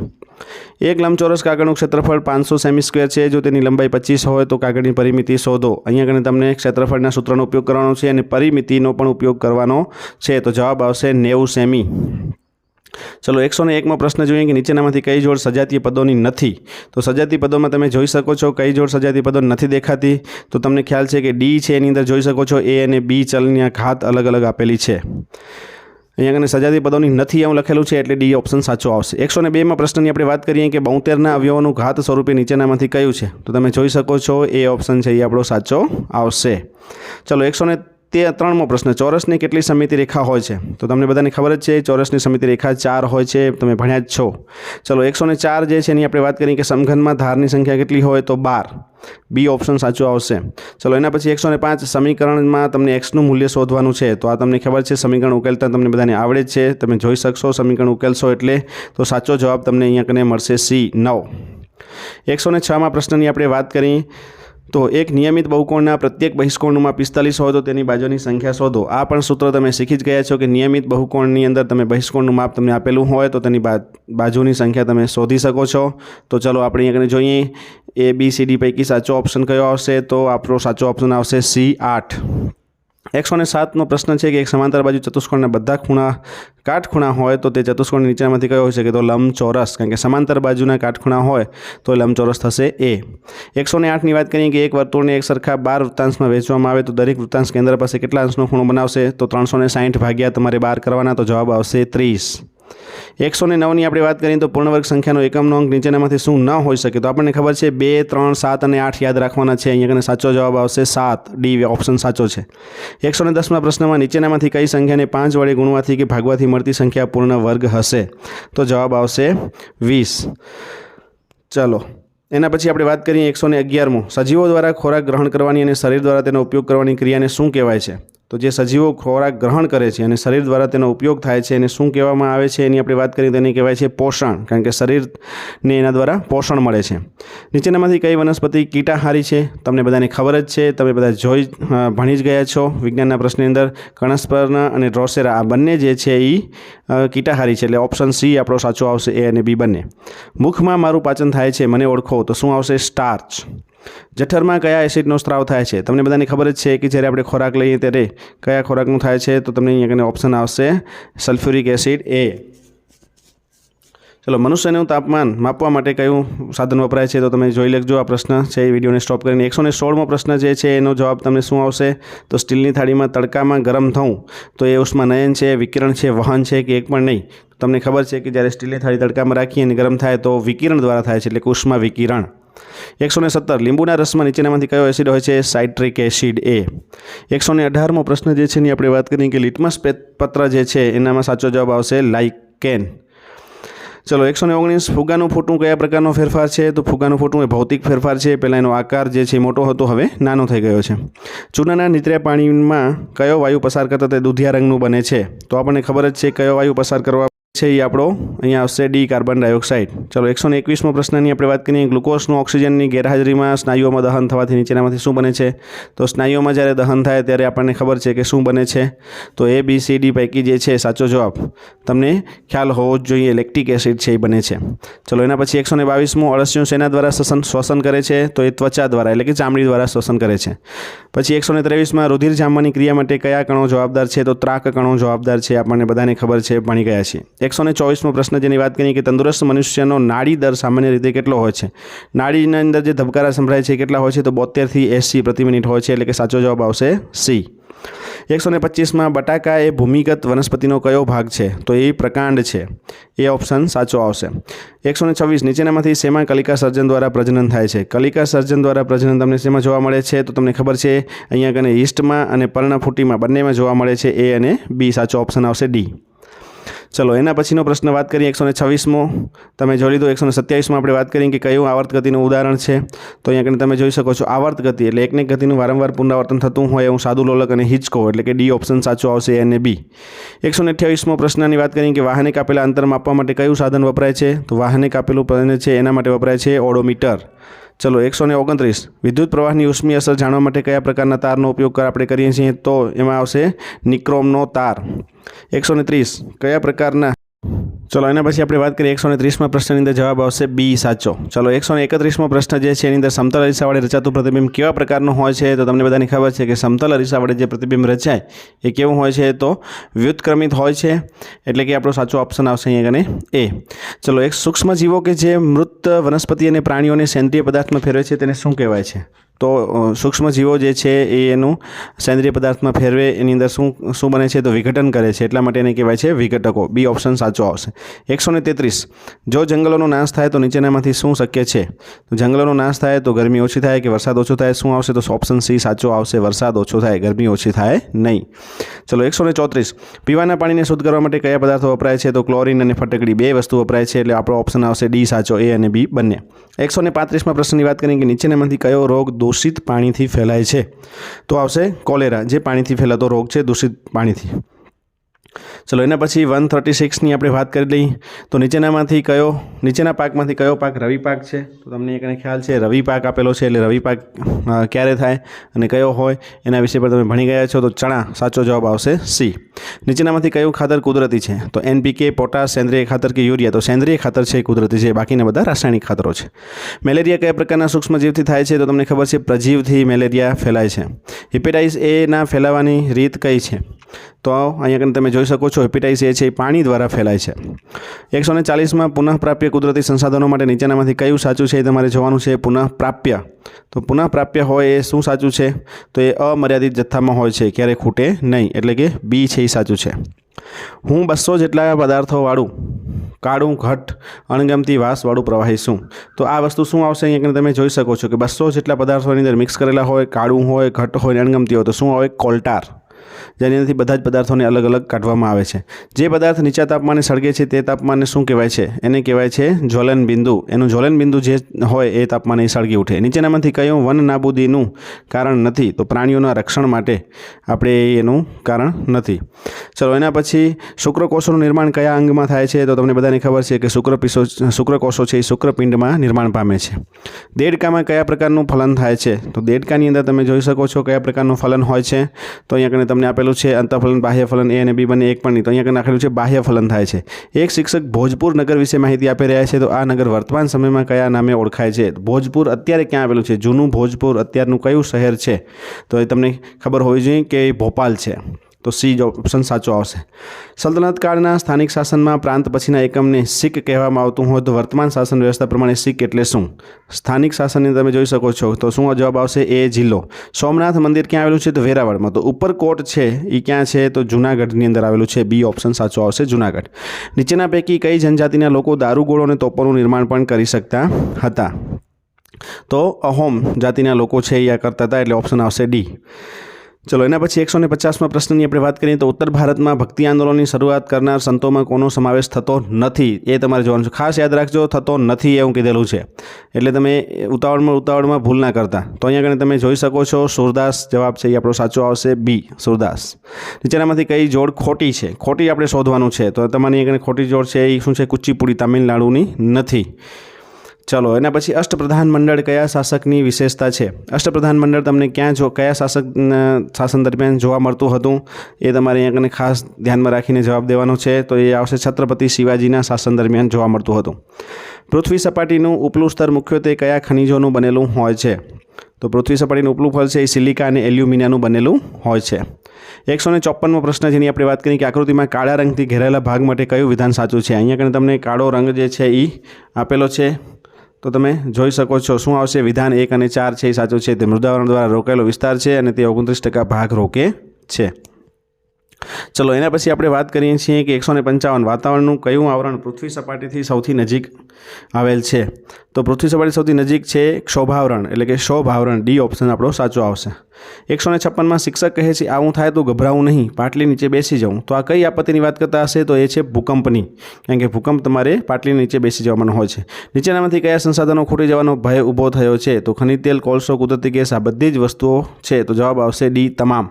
એક લંબચોરસ કાગળનું ક્ષેત્રફળ 500 સેમી સ્ક્વેર છે. જો તેની લંબાઈ 25 હોય તો કાગળની પરિમિતિ શોધો. અહીંયા આગળ તમને ક્ષેત્રફળના સૂત્રનો ઉપયોગ કરવાનો છે અને પરિમિતિનો પણ ઉપયોગ કરવાનો છે તો જવાબ આવશે 90 સેમી. ચલો 101મો પ્રશ્ન જોઈએ કે નીચેનામાંથી કઈ જોડ સજાતીય પદોની નથી? તો સજાતીય પદોમાં તમે જોઈ શકો છો કઈ જોડ સજાતીય પદો નથી દેખાતી? તો તમને ખ્યાલ છે કે ડી છે એની અંદર જોઈ શકો છો એ અને બી ચલની ઘાત અલગ અલગ આપેલી છે. અહીંયા આગળ સજાતીય પદોની નથી એવું લખેલું છે એટલે ડી ઓપ્શન સાચો આવશે. 102માં પ્રશ્નની આપણે વાત કરીએ કે 72ના અવયવોનું ઘાત સ્વરૂપે નીચેનામાંથી કયું છે? તો તમે જોઈ શકો છો એ ઓપ્શન છે એ આપણો સાચો આવશે. ચલો 103મો પ્રશ્ન, ચોરસની કેટલી સમિતિ રેખા હોય છે? તો તમને બધાને ખબર જ છે ચોરસની સમિતિ રેખા 4 હોય છે, તમે ભણ્યા જ છો. ચલો 104 જે છે એની આપણે વાત કરીએ કે સમઘનમાં ધારની સંખ્યા કેટલી હોય? તો 12. બી ઓપ્શન સાચું આવશે. ચલો એના પછી 105 સમીકરણમાં તમને એક્સનું મૂલ્ય શોધવાનું છે તો આ તમને ખબર છે સમીકરણ ઉકેલતા તમને બધાને આવડે જ છે, તમે જોઈ શકશો સમીકરણ ઉકેલશો એટલે તો સાચો જવાબ તમને અહીંયા કને મળશે સી 9. 106માં પ્રશ્નની આપણે વાત કરીએ તો એક નિયમિત બહુકોણના પ્રત્યેક બહિષ્કોણનું માપ 45 હોય તો તેની બાજુની સંખ્યા શોધો. આ પણ સૂત્ર તમે શીખી જ ગયા છો કે નિયમિત બહુકોણની અંદર તમે બહિષ્કોણનું માપ તમને આપેલું હોય તો તેની બાજુની સંખ્યા તમે શોધી શકો છો. તો ચલો આપણે અહીંયા જોઈએ એ બી સી ડી પૈકી સાચો ઓપ્શન કયો આવશે? તો આપણો સાચો ઓપ્શન આવશે સી 8. 107નો પ્રશ્ન છે કે એક સમાંતર બાજુ ચતુષ્કોણના બધા ખૂણા કાટખૂણા હોય તો તે ચતુષ્કોણની નીચેનામાંથી કયો હોઈ શકે? તો લંબચોરસ, કારણ કે સમાંતર બાજુના કાટખૂણા હોય તો લંબચોરસ થશે એ. 108ની વાત કરીએ કે એક વર્તુળને એક સરખા 12 વૃત્તાંશમાં વહેંચવામાં આવે તો દરેક વૃત્તાંશ કેન્દ્ર પાસે કેટલા અંશનો ખૂણો બનાવશે? તો 360 ભાગ્યા તમારે 12 કરવાના તો જવાબ આવશે 30. 109ની આપણે વાત કરીએ તો પૂર્ણવર્ગ સંખ્યાનો એકમનો અંક નીચેનામાંથી શું ન હોઈ શકે? તો આપણને ખબર છે 2, 3, 7 અને 8 યાદ રાખવાના છે. અહીંયા સાચો જવાબ આવશે 7. ડી ઓપ્શન સાચો છે. 110માં પ્રશ્નમાં નીચેનામાંથી કઈ સંખ્યાને 5 વડે ગુણવાથી કે ભાગવાથી મળતી સંખ્યા પૂર્ણ વર્ગ હશે? તો જવાબ આવશે 20. ચલો એના પછી આપણે વાત કરીએ 111મો, સજીવો દ્વારા ખોરાક ગ્રહણ કરવાની અને શરીર દ્વારા તેનો ઉપયોગ કરવાની ક્રિયાને શું કહેવાય છે? તો જે સજીવો ખોરાક ગ્રહણ કરે છે અને શરીર દ્વારા તેનો ઉપયોગ થાય છે એને શું કહેવામાં આવે છે? એની આપણે વાત કરીએ તો એને કહેવાય છે પોષણ, કારણ કે શરીરને એના દ્વારા પોષણ મળે છે. નીચેનામાંથી કઈ વનસ્પતિ કીટાહારી છે? તમને બધાને ખબર જ છે, તમે બધા ભણી જ ગયા છો વિજ્ઞાનના પ્રશ્નની અંદર. કણસ્પર્ણ અને ડ્રોસેરા આ બંને જે છે એ કીટાહારી છે એટલે ઓપ્શન સી આપણો સાચો આવશે, એ અને બી બંને. મુખમાં મારું પાચન થાય છે મને ઓળખો તો શું આવશે? સ્ટાર્ચ. જઠરમાં કયા એસિડનો સ્ત્રાવ થાય છે? તમને બધાને ખબર જ છે કે જ્યારે આપણે ખોરાક લઈએ ત્યારે કયા ખોરાકનું થાય છે? તો તમને અહીંયા ઓપ્શન આવશે સલ્ફ્યુરિક એસિડ એ. ચલો મનુષ્યનું તાપમાન માપવા માટે કયું સાધન વપરાય છે? તો તમે જોઈ લેજો આ પ્રશ્ન છે એ વિડીયોને સ્ટોપ કરીને. 116મો પ્રશ્ન જે છે એનો જવાબ તમને શું આવશે? તો સ્ટીલની થાળીમાં તડકામાં ગરમ થવું તો એ ઉષ્માનયન છે, વિકિરણ છે, વહન છે કે એક પણ નહીં? તમને ખબર છે કે જ્યારે સ્ટીલની થાળી તડકામાં રાખીએ અને ગરમ થાય તો વિકિરણ દ્વારા થાય છે એટલે કે ઉષ્મા વિકિરણ. 117 લીંબુના રસમાં નીચેનામાંથી કયો એસિડ હોય છે? સાઇટ્રિક એસિડ એ. 118મો પ્રશ્ન જે છે એની આપણે વાત કરીએ કે લિટમસ પત્ર જે છે એનામાં સાચો જવાબ આવશે લાઇકેન. ચલો 119 ફુગાનું ફૂટવું કયા પ્રકારનો ફેરફાર છે? તો ફુગાનું ફૂટવું એ ભૌતિક ફેરફાર છે. પહેલાં એનો આકાર જે છે મોટો હતો હવે નાનો થઈ ગયો છે. ચૂનાના નીતર્યા પાણીમાં કયો વાયુ પસાર કરતા તે દૂધિયા રંગનું બને છે? તો આપણને ખબર જ છે કયો વાયુ પસાર કરવા છે એ આપણો અહીંયા આવશે ડી કાર્બન ડાયોક્સાઇડ. ચલો 121મો પ્રશ્નની આપણે વાત કરીએ ગ્લુકોઝનું ઓક્સિજનની ગેરહાજરીમાં સ્નાયુઓમાં દહન થવાથી નીચેનામાંથી શું બને છે? તો સ્નાયુઓમાં જ્યારે દહન થાય ત્યારે આપણને ખબર છે કે શું બને છે? તો એ બી સી ડી પૈકી જે છે સાચો જવાબ તમને ખ્યાલ હોવો જ જોઈએ, લેક્ટિક એસિડ છે એ બને છે. ચલો એના પછી 122મો અળસિયું શેના દ્વારા શ્વસન કરે છે? તો એ ત્વચા દ્વારા એટલે કે ચામડી દ્વારા શ્વસન કરે છે. પછી 123માં રુધિર જામવાની ક્રિયા માટે કયા કણો જવાબદાર છે? તો ત્રાક કણો જવાબદાર છે. આપણને બધાને ખબર છે, ભણી ગયા છીએ. 124મો પ્રશ્ન જેની વાત કરીએ કે તંદુરસ્ત મનુષ્યનો નાડી દર સામાન્ય રીતે કેટલો હોય છે? નાડીની અંદર જે ધબકારા સંભળાય છે કેટલા હોય છે? તો 72 થી 80 પ્રતિ મિનિટ હોય છે એટલે કે સાચો જવાબ આવશે સી. 125માં બટાકા એ ભૂમિગત વનસ્પતિનો કયો ભાગ છે? તો એ પ્રકાંડ છે. એ ઓપ્શન સાચો આવશે. 126 નીચેનામાંથી શેમાં કલિકા સર્જન દ્વારા પ્રજનન થાય છે? કલિકા સર્જન દ્વારા પ્રજનન તમને શેમાં જોવા મળે છે? તો તમને ખબર છે અહીંયા કને યીસ્ટમાં અને પર્ણફૂટીમાં બંનેમાં જોવા મળે છે. એ અને બી. સાચો ઓપ્શન આવશે ડી. ચલો એના પછીનો પ્રશ્ન વાત કરીએ 126મો. તમે જોઈ લીધો. 127માં આપણે વાત કરીએ કે કયું આવર્ત ગતિનું ઉદાહરણ છે? તો અહીંયા કને તમે જોઈ શકો છો આવર્ત ગતિ એટલે એકને ગતિનું વારંવાર પુનરાવર્તન થતું હોય એવું સાદું લોલક અને હિંચકો એટલે કે ડી ઓપ્શન સાચો આવશે. એ અને બી. 128મો પ્રશ્નની વાત કરીએ કે વાહને કાપેલા અંતર માપવા માટે કયું સાધન વપરાય છે? તો વાહને કાપેલું છે એના માટે વપરાય છે ઓડોમીટર. ચલો 129 વિદ્યુત પ્રવાહની ઉષ્મી અસર જાણવા માટે કયા પ્રકારના તારનો ઉપયોગ આપણે કરીએ છીએ? તો એમાં આવશે નિક્રોમનો તાર. 130 કયા પ્રકારના ચલો એના પછી આપણે વાત કરીએ 130માં પ્રશ્નની અંદર જવાબ આવશે બી સાચો. ચલો 131મો પ્રશ્ન જે છે એની અંદર સમતલ અરીસા વડે રચાતું પ્રતિબિંબ કેવા પ્રકારનું હોય છે? તો તમને બધાને ખબર છે કે સમતલ અરીસા વડે જે પ્રતિબિંબ રચાય એ કેવું હોય છે? તો વ્યુત્ક્રમિત હોય છે. એટલે કે આપણો સાચો ઓપ્શન આવશે અહીંયા કને એ. ચલો એક સૂક્ષ્મ જીવો કે જે મૃત વનસ્પતિ અને પ્રાણીઓને સેન્દ્રિય પદાર્થમાં ફેરવે છે તેને શું કહેવાય છે? તો સૂક્ષ્મ જીવો જે છે એ એનું સેન્દ્રિય પદાર્થમાં ફેરવે એની અંદર શું બને છે? તો વિઘટન કરે છે. એટલા માટે એને કહેવાય છે વિઘટકો. બી ઓપ્શન સાચો આવશે. 133 જો જંગલોનો નાશ થાય તો નીચેનામાંથી શું શક્ય છે? તો જંગલોનો નાશ થાય તો ગરમી ઓછી થાય કે વરસાદ ઓછો થાય? શું આવશે? તો ઓપ્શન સી સાચો આવશે. વરસાદ ઓછો થાય, ગરમી ઓછી થાય નહીં. ચલો 134 પીવાના પાણીને શુદ્ધ કરવા માટે કયા પદાર્થો વપરાય છે? તો ક્લોરીન અને ફટકડી બે વસ્તુ વપરાય છે. એટલે આપણો ઓપ્શન આવશે ડી સાચો. એ અને બી બંને. 135માં પ્રશ્નની વાત કરીએ કે નીચેનામાંથી કયો રોગ દૂષિત પાણીથી ફેલાય છે? તો આવશે કોલેરા, જે પાણીથી ફેલાતો રોગ છે દૂષિત પાણીથી. ચલો એના પછી 136ની આપણે વાત કરી લઈએ તો નીચેના પાકમાંથી કયો પાક રવિ પાક છે? તો તમને એક ખ્યાલ છે રવિ પાક આપેલો છે. એટલે રવિ પાક ક્યારે થાય અને કયો હોય એના વિશે પર તમે ભણી ગયા છો. તો ચણા સાચો જવાબ આવશે સી. નીચેનામાંથી કયું ખાતર કુદરતી છે? તો NPK, પોટાશ, સેન્દ્રિય ખાતર કે યુરિયા? તો સેન્દ્રિય ખાતર છે એ કુદરતી છે. બાકીના બધા રાસાયણિક ખાતરો છે. મેલેરિયા કયા પ્રકારના સૂક્ષ્મજીવથી થાય છે? તો તમને ખબર છે પ્રજીવથી મેલેરિયા ફેલાય છે. હેપેટાઇટિસ એના ફેલાવાની રીત કઈ છે? તો અહીંયા કને તમે જોઈ શકો છો હેપેટાઇટિસ એ છે એ પાણી દ્વારા ફેલાય છે. 140માં પુનઃપ્રાપ્ય કુદરતી સંસાધનો માટે નીચેનામાંથી કયું સાચું છે? એ તમારે જોવાનું છે. પુનઃપ્રાપ્ય તો પુનઃપ્રાપ્ય હોય એ શું સાચું છે? તો એ અમર્યાદિત જથ્થામાં હોય છે, ક્યારેય ખૂટે નહીં. એટલે કે બી છે એ સાચું છે. હું 200 જેટલા પદાર્થોવાળું કાળું ઘટ અણગમતી વાસવાળું પ્રવાહી શું? તો આ વસ્તુ શું આવશે? અહીંયા તમે જોઈ શકો છો કે 200 જેટલા પદાર્થોની અંદર મિક્સ કરેલા હોય, કાળું હોય, ઘટ હોય અને અણગમતી હોય તો શું આવે? કોલ્ટાર. જેની અંદરથી બધા જ પદાર્થોને અલગ અલગ કાઢવામાં આવે છે. જે પદાર્થ નીચા તાપમાને સળગે છે તે તાપમાનને શું કહેવાય છે? એને કહેવાય છે જ્વલન બિંદુ. એનું જ્વલન બિંદુ જે હોય એ તાપમાને સળગી ઉઠે. નીચેનામાંથી કયું વન નાબૂદીનું કારણ નથી? તો પ્રાણીઓના રક્ષણ માટે આપણે એનું કારણ નથી. ચલો એના પછી શુક્રકોષોનું નિર્માણ કયા અંગમાં થાય છે? તો તમને બધાને ખબર છે કે શુક્રકોષો છે એ શુક્રપિંડમાં નિર્માણ પામે છે. દેડકામાં કયા પ્રકારનું ફલન થાય છે? તો દેડકાની અંદર તમે જોઈ શકો છો કયા પ્રકારનું ફલન હોય છે. તો અહીંયા તમને આપેલું છે અંતઃફલન, બાહ્ય ફલન. એ અને બી બંને એક પણ નહીં. તો અહીંયા નાખેલું છે બાહ્ય ફલન થાય છે. એક શિક્ષક ભોજપુર નગર વિશે માહિતી આપી રહ્યા છે. તો આ નગર વર્તમાન સમયમાં કયા નામે ઓળખાય છે? ભોજપુર અત્યારે ક્યાં આવેલું છે? જૂનું ભોજપુર અત્યારનું કયું શહેર છે? તો એ તમને ખબર હોવી જોઈએ કે ભોપાલ છે. તો સી ઓપ્શન સાચો આવશે. સલ્તનત કાળના સ્થાનિક શાસનમાં પ્રાંત પછીના એકમને સિક કહેવામાં આવતું હોય તો વર્તમાન શાસન વ્યવસ્થા પ્રમાણે સિક એટલે શું? સ્થાનિક શાસનને તમે જોઈ શકો છો. તો શું જવાબ આવશે? એ જિલ્લો. સોમનાથ મંદિર ક્યાં આવેલું છે? તો વેરાવળમાં. તો ઉપરકોટ છે એ ક્યાં છે? તો જૂનાગઢની અંદર આવેલું છે. બી ઓપ્શન સાચો આવશે જૂનાગઢ. નીચેના પૈકી કઈ જનજાતિના લોકો દારૂગોળો અને તોપોનું નિર્માણ પણ કરી શકતા હતા? તો અહોમ જાતિના લોકો છે એ આ કરતા હતા. એટલે ઓપ્શન આવશે ડી. ચલો એના પછી 150માં પ્રશ્નની આપણે વાત કરીએ તો ઉત્તર ભારતમાં ભક્તિ આંદોલનની શરૂઆત કરનાર સંતોમાં કોનો સમાવેશ થતો નથી? એ તમારે જોવાનું છે. ખાસ યાદ રાખજો, થતો નથી એવું કીધેલું છે. એટલે તમે ઉતાવળમાં ભૂલ ના કરતા. તો અહીંયા આગળ તમે જોઈ શકો છો સૂરદાસ જવાબ છે એ આપણો સાચો આવશે બી સૂરદાસ. નીચેનામાંથી કઈ જોડ ખોટી છે? ખોટી આપણે શોધવાનું છે. તો તમારી અહીંયા ખોટી જોડ છે એ શું છે? કુચીપુડી તામિલનાડુની નથી. ચલો એના પછી અષ્ટપ્રધાન મંડળ કયા શાસકની વિશેષતા છે? અષ્ટપ્રધાન મંડળ તમને કયા શાસન દરમિયાન જોવા મળતું હતું? એ તમારે અહીંયા ખાસ ધ્યાનમાં રાખીને જવાબ દેવાનો છે. તો એ આવશે છત્રપતિ શિવાજીના શાસન દરમિયાન જોવા મળતું હતું. પૃથ્વી સપાટીનું ઉપલું સ્તર મુખ્યત્વે કયા ખનિજોનું બનેલું હોય છે? તો પૃથ્વી સપાટીનું ઉપલું ફળ છે એ સિલિકા અને એલ્યુમિનિયમનું બનેલું હોય છે. 154મો પ્રશ્ન જેની આપણે વાત કરીએ કે આકૃતિમાં કાળા રંગથી ઘેરાયેલા ભાગ માટે કયું વિધાન સાચું છે? અહીંયા તમને કાળો રંગ જે છે એ આપેલો છે. તો તમે જોઈ શકો છો શું આવશે? વિધાન 1 અને 4 છે એ સાચું છે. તે મૃદાવરણ દ્વારા રોકાયેલો વિસ્તાર છે અને તે 29% ભાગ રોકે છે। ચલો એના પછી આપણે વાત કરીએ છીએ કે 155 વાતાવરણનું કયું આવરણ પૃથ્વી સપાટીથી સૌથી નજીક આવેલ છે? તો પૃથ્વી સપાટી સૌથી નજીક છે ક્ષોભાવરણ, એટલે કે ક્ષોભ આવરણ, ડી ઓપ્શન આપણો સાચો આવશે। 156માં શિક્ષક કહે છે આવું થાય તો ગભરાવું નહીં, પાટલી નીચે બેસી જાઉં, તો આ કઈ આપત્તિની વાત કરતા હશે? તો એ છે ભૂકંપની, કારણ કે ભૂકંપ તમારે પાટલી નીચે બેસી જવાનો હોય છે। નીચેનામાંથી કયા સંસાધનો ખૂટી જવાનો ભય ઊભો થયો છે? તો ખનિજ તેલ, કોલસો, કુદરતી ગેસ, આ બધી જ વસ્તુઓ છે, તો જવાબ આવશે ડી તમામ।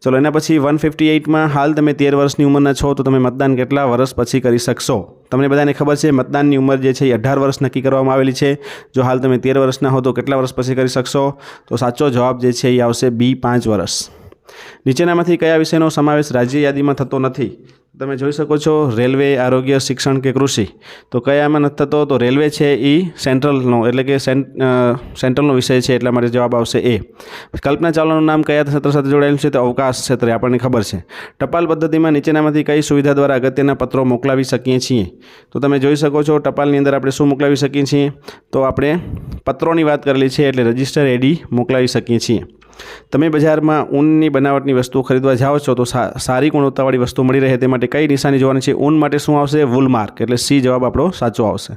ચલો એના પછી 158માં હાલ તમે 13 વર્ષની ઉંમરના છો તો તમે મતદાન કેટલા વર્ષ પછી કરી શકશો? તમને બધાને ખબર છે મતદાનની ઉંમર જે છે એ 18 વર્ષ નક્કી કરવામાં આવેલી છે। જો હાલ તમે 13 વર્ષના હો તો કેટલા વર્ષ પછી કરી શકશો? તો સાચો જવાબ જે છે એ આવશે બી 5 વર્ષ। નીચેનામાંથી કયા વિષયનો સમાવેશ રાજ્ય યાદીમાં થતો નથી? તમે જોઈ શકો છો રેલવે, આરોગ્ય, શિક્ષણ કે કૃષિ, તો કયામાં નથી થતો? તો રેલવે છે એ સેન્ટ્રલનો, એટલે કે સેન્ટ્રલનો વિષય છે, એટલા માટે જવાબ આવશે એ। કલ્પના ચાવલાનું નામ કયા ક્ષેત્ર સાથે જોડાયેલું છે? તો અવકાશ ક્ષેત્રે, આપણને ખબર છે। ટપાલ પદ્ધતિમાં નીચેનામાંથી કઈ સુવિધા દ્વારા અગત્યના પત્રો મોકલાવી શકીએ છીએ? તો તમે જોઈ શકો છો ટપાલની અંદર આપણે શું મોકલાવી શકીએ છીએ? તો આપણે પત્રોની વાત કરેલી છે, એટલે રજિસ્ટર એડી મોકલાવી શકીએ છીએ। તમે બજારમાં ઊનની બનાવટની વસ્તુઓ ખરીદવા જાઓ છો તો સારી ગુણવત્તાવાળી વસ્તુ મળી રહે તે માટે કઈ નિશાની જોવાની છે? ઊન માટે શું આવશે? વૂલ માર્ક, એટલે સી જવાબ આપણો સાચો આવશે।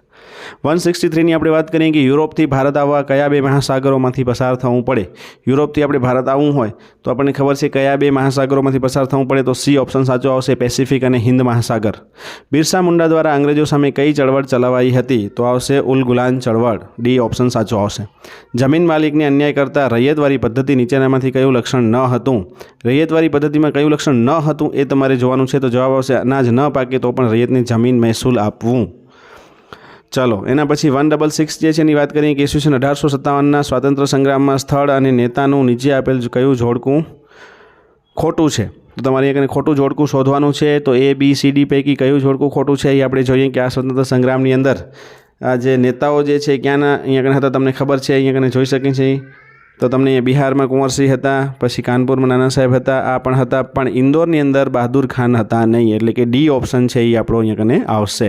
163ની આપણે વાત કરીએ કે યુરોપથી ભારત આવવા કયા બે મહાસાગરોમાંથી પસાર થવું પડે? યુરોપથી આપણે ભારત આવવું હોય તો આપણને ખબર છે કયા બે મહાસાગરોમાંથી પસાર થવું પડે? તો સી ઓપ્શન સાચો આવશે, પેસિફિક અને હિન્દ મહાસાગર। બિરસા મુંડા દ્વારા અંગ્રેજો સામે કઈ ચળવળ ચલાવાઈ હતી? તો આવશે ઉલ ગુલાન ચળવળ, ડી ઓપ્શન સાચો આવશે। જમીન માલિકને અન્યાય કરતા રૈયતવારી પદ્ધતિ નીચેનામાંથી કયું લક્ષણ ન હતું? રૈયતવારી પદ્ધતિમાં કયું લક્ષણ ન હતું એ તમારે જોવાનું છે, તો જવાબ આવશે અનાજ ન પાકે તો પણ રૈયતની જમીન મહેસૂલ આપવું। ચલો એના પછી 166 જે છે એની વાત કરીએ કે ઈસવીસન 1857ના સ્વાતંત્ર્ય સંગ્રામમાં સ્થળ અને નેતાનું નીચે આપેલ કયું જોડકું ખોટું છે? તો તમારે અહીંયા ખોટું જોડકું શોધવાનું છે। તો એ, બી, સી, ડી પૈકી કયું જોડકું ખોટું છે એ આપણે જોઈએ કે આ સ્વતંત્ર સંગ્રામની અંદર આ જે નેતાઓ જે છે ક્યાંના અહીંયા કને હતા તમને ખબર છે, અહીંયા કને જોઈ શકીએ છીએ। તો તમને અહીંયા બિહારમાં કુંવરસિંહ હતા, પછી કાનપુરમાં નાના સાહેબ હતા, આ પણ હતા, પણ ઇન્દોરની અંદર બહાદુર ખાન હતા નહીં, એટલે કે ડી ઓપ્શન છે એ આપણો અહીંયા કને આવશે।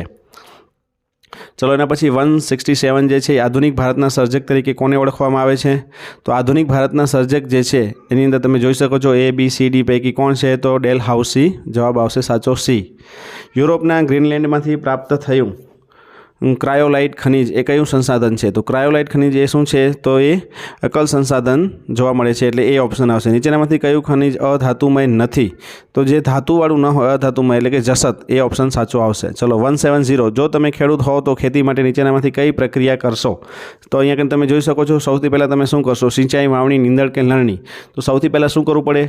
ચલો એના પછી 167 જે છે આધુનિક ભારતના સર્જક તરીકે કોને ઓળખવામાં આવે છે? તો આધુનિક ભારતના સર્જક જે છે એની અંદર તમે જોઈ શકો છો એ, બી, સી, ડી પૈકી કોણ છે? તો ડેલહાઉસી જવાબ આવશે સાચો સી। યુરોપના ગ્રીનલેન્ડમાંથી પ્રાપ્ત થયું ક્રાયોલાઇટ ખનિજ એ કયું સંસાધન છે? તો ક્રાયોલાઇટ ખનિજ એ શું છે? તો એ અકલ સંસાધન જોવા મળે છે, એટલે એ ઓપ્શન આવશે। નીચેનામાંથી કયું ખનિજ અધાતુમય નથી? તો જે ધાતુવાળું ન હોય, અધાતુમય એટલે કે જસત, એ ઓપ્શન સાચો આવશે। ચલો 170 જો તમે ખેડૂત હો તો ખેતી માટે નીચેનામાંથી કઈ પ્રક્રિયા કરશો? તો અહીંયા કંઈ તમે જોઈ શકો છો સૌથી પહેલાં તમે શું કરશો? સિંચાઈ, વાવણી, નીંદણ કે લણણી? તો સૌથી પહેલાં શું કરવું પડે?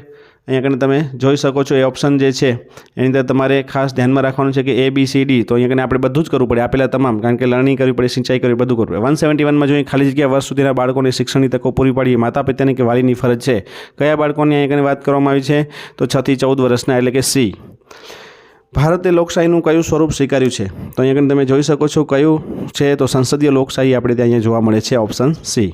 અહીંયા કને તમે જોઈ શકો છો એ ઓપ્શન જે છે એની અંદર તમારે ખાસ ધ્યાનમાં રાખવાનું છે કે એ, બી, સી, ડી, તો અહીંયા કને આપણે બધું જ કરવું પડે, આપેલા તમામ, કારણ કે લણણી કરવી પડે, સિંચાઈ કરવી, બધું કરવું પડે। 171માં જોઈએ ખાલી જગ્યા વર્ષ સુધીના બાળકોને શિક્ષણની તકો પૂરી પાડી માતા પિતાની કે વાલીની ફરજ છે, કયા બાળકોની અહીંયા કને વાત કરવામાં આવી છે? તો 6 થી 14 વર્ષના, એટલે કે સી। ભારતે લોકશાહીનું કયું સ્વરૂપ સ્વીકાર્યું છે? તો અહીંયા કને તમે જોઈ શકો છો કયું છે? તો સંસદીય લોકશાહી આપણે ત્યાં અહીંયા જોવા મળે છે, ઓપ્શન સી।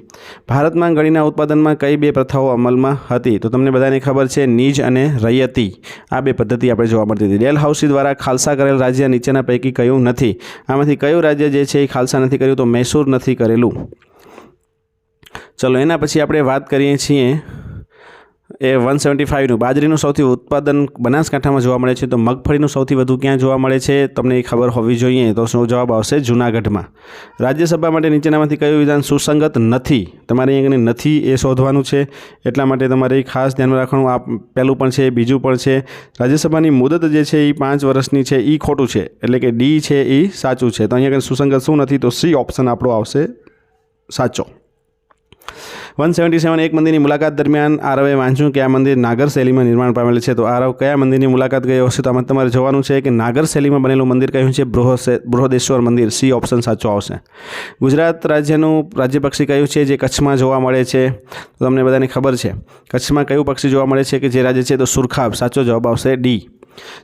ભારતમાં ગળીના ઉત્પાદનમાં કઈ બે પ્રથાઓ અમલમાં હતી? તો તમને બધાને ખબર છે નીજ અને રૈયતી, આ બે પદ્ધતિ આપણે જોવા મળતી હતી। ડેલહાઉસી દ્વારા ખાલસા કરેલ રાજ્ય નીચેના પૈકી કયું નથી? આમાંથી કયું રાજ્ય જે છે એ ખાલસા નથી કર્યું? તો મૈસૂર નથી કરેલું। ચલો એના પછી આપણે વાત કરીએ છીએ એ 175નું બાજરીનું સૌથી ઉત્પાદન બનાસકાંઠામાં જોવા મળે છે, તો મગફળીનું સૌથી વધુ ક્યાં જોવા મળે છે? તમને એ ખબર હોવી જોઈએ, તો શું જવાબ આવશે? જૂનાગઢમાં। રાજ્યસભા માટે નીચેનામાંથી કયું વિધાન સુસંગત નથી? તમારે અહીંયા નથી એ શોધવાનું છે, એટલા માટે તમારે ખાસ ધ્યાનમાં રાખવાનું, આ પહેલું પણ છે, બીજું પણ છે। રાજ્યસભાની મુદત જે છે એ 5 વર્ષની છે, એ ખોટું છે, એટલે કે ડી છે એ સાચું છે। તો અહીંયા સુસંગત શું નથી? તો સી ઓપ્શન આપણો આવશે સાચો। 177 એક મંદિરની મુલાકાત દરમિયાન આરવે વાંચ્યું કે આ મંદિર નાગર શૈલીમાં નિર્માણ પામેલ છે, તો આરવ કયા મંદિરની મુલાકાત ગયો હશે? તો આમાં તમારે જોવાનું છે કે નાગર શૈલીમાં બનેલું મંદિર કયું છે? બૃહદેશ્વર મંદિર, સી ઓપ્શન સાચો આવશે। ગુજરાત રાજ્યનું રાજ્ય પક્ષી કયું છે જે કચ્છમાં જોવા મળે છે? તો તમને બધાને ખબર છે કચ્છમાં કયું પક્ષી જોવા મળે છે કે જે રાજ્ય છે? તો સુરખાબ, સાચો જવાબ આવશે ડી।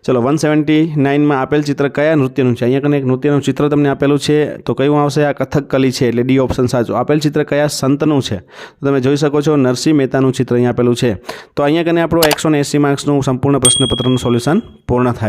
ચલો 179માં આપેલ ચિત્ર કયા નૃત્યનું છે? અહીંયા કને એક નૃત્યનું ચિત્ર તમને આપેલું છે, તો કયું આવશે? આ કથકકલી છે, એટલે ડી ઓપ્શન સાચું। આપેલ ચિત્ર કયા સંતનું છે? તો તમે જોઈ શકો છો નરસિંહ મહેતાનું ચિત્ર અહીંયા આપેલું છે। તો અહીંયા કને આપણું 180 માર્ક્સનું સંપૂર્ણ પ્રશ્નપત્રનું સોલ્યુશન પૂર્ણ થાય છે।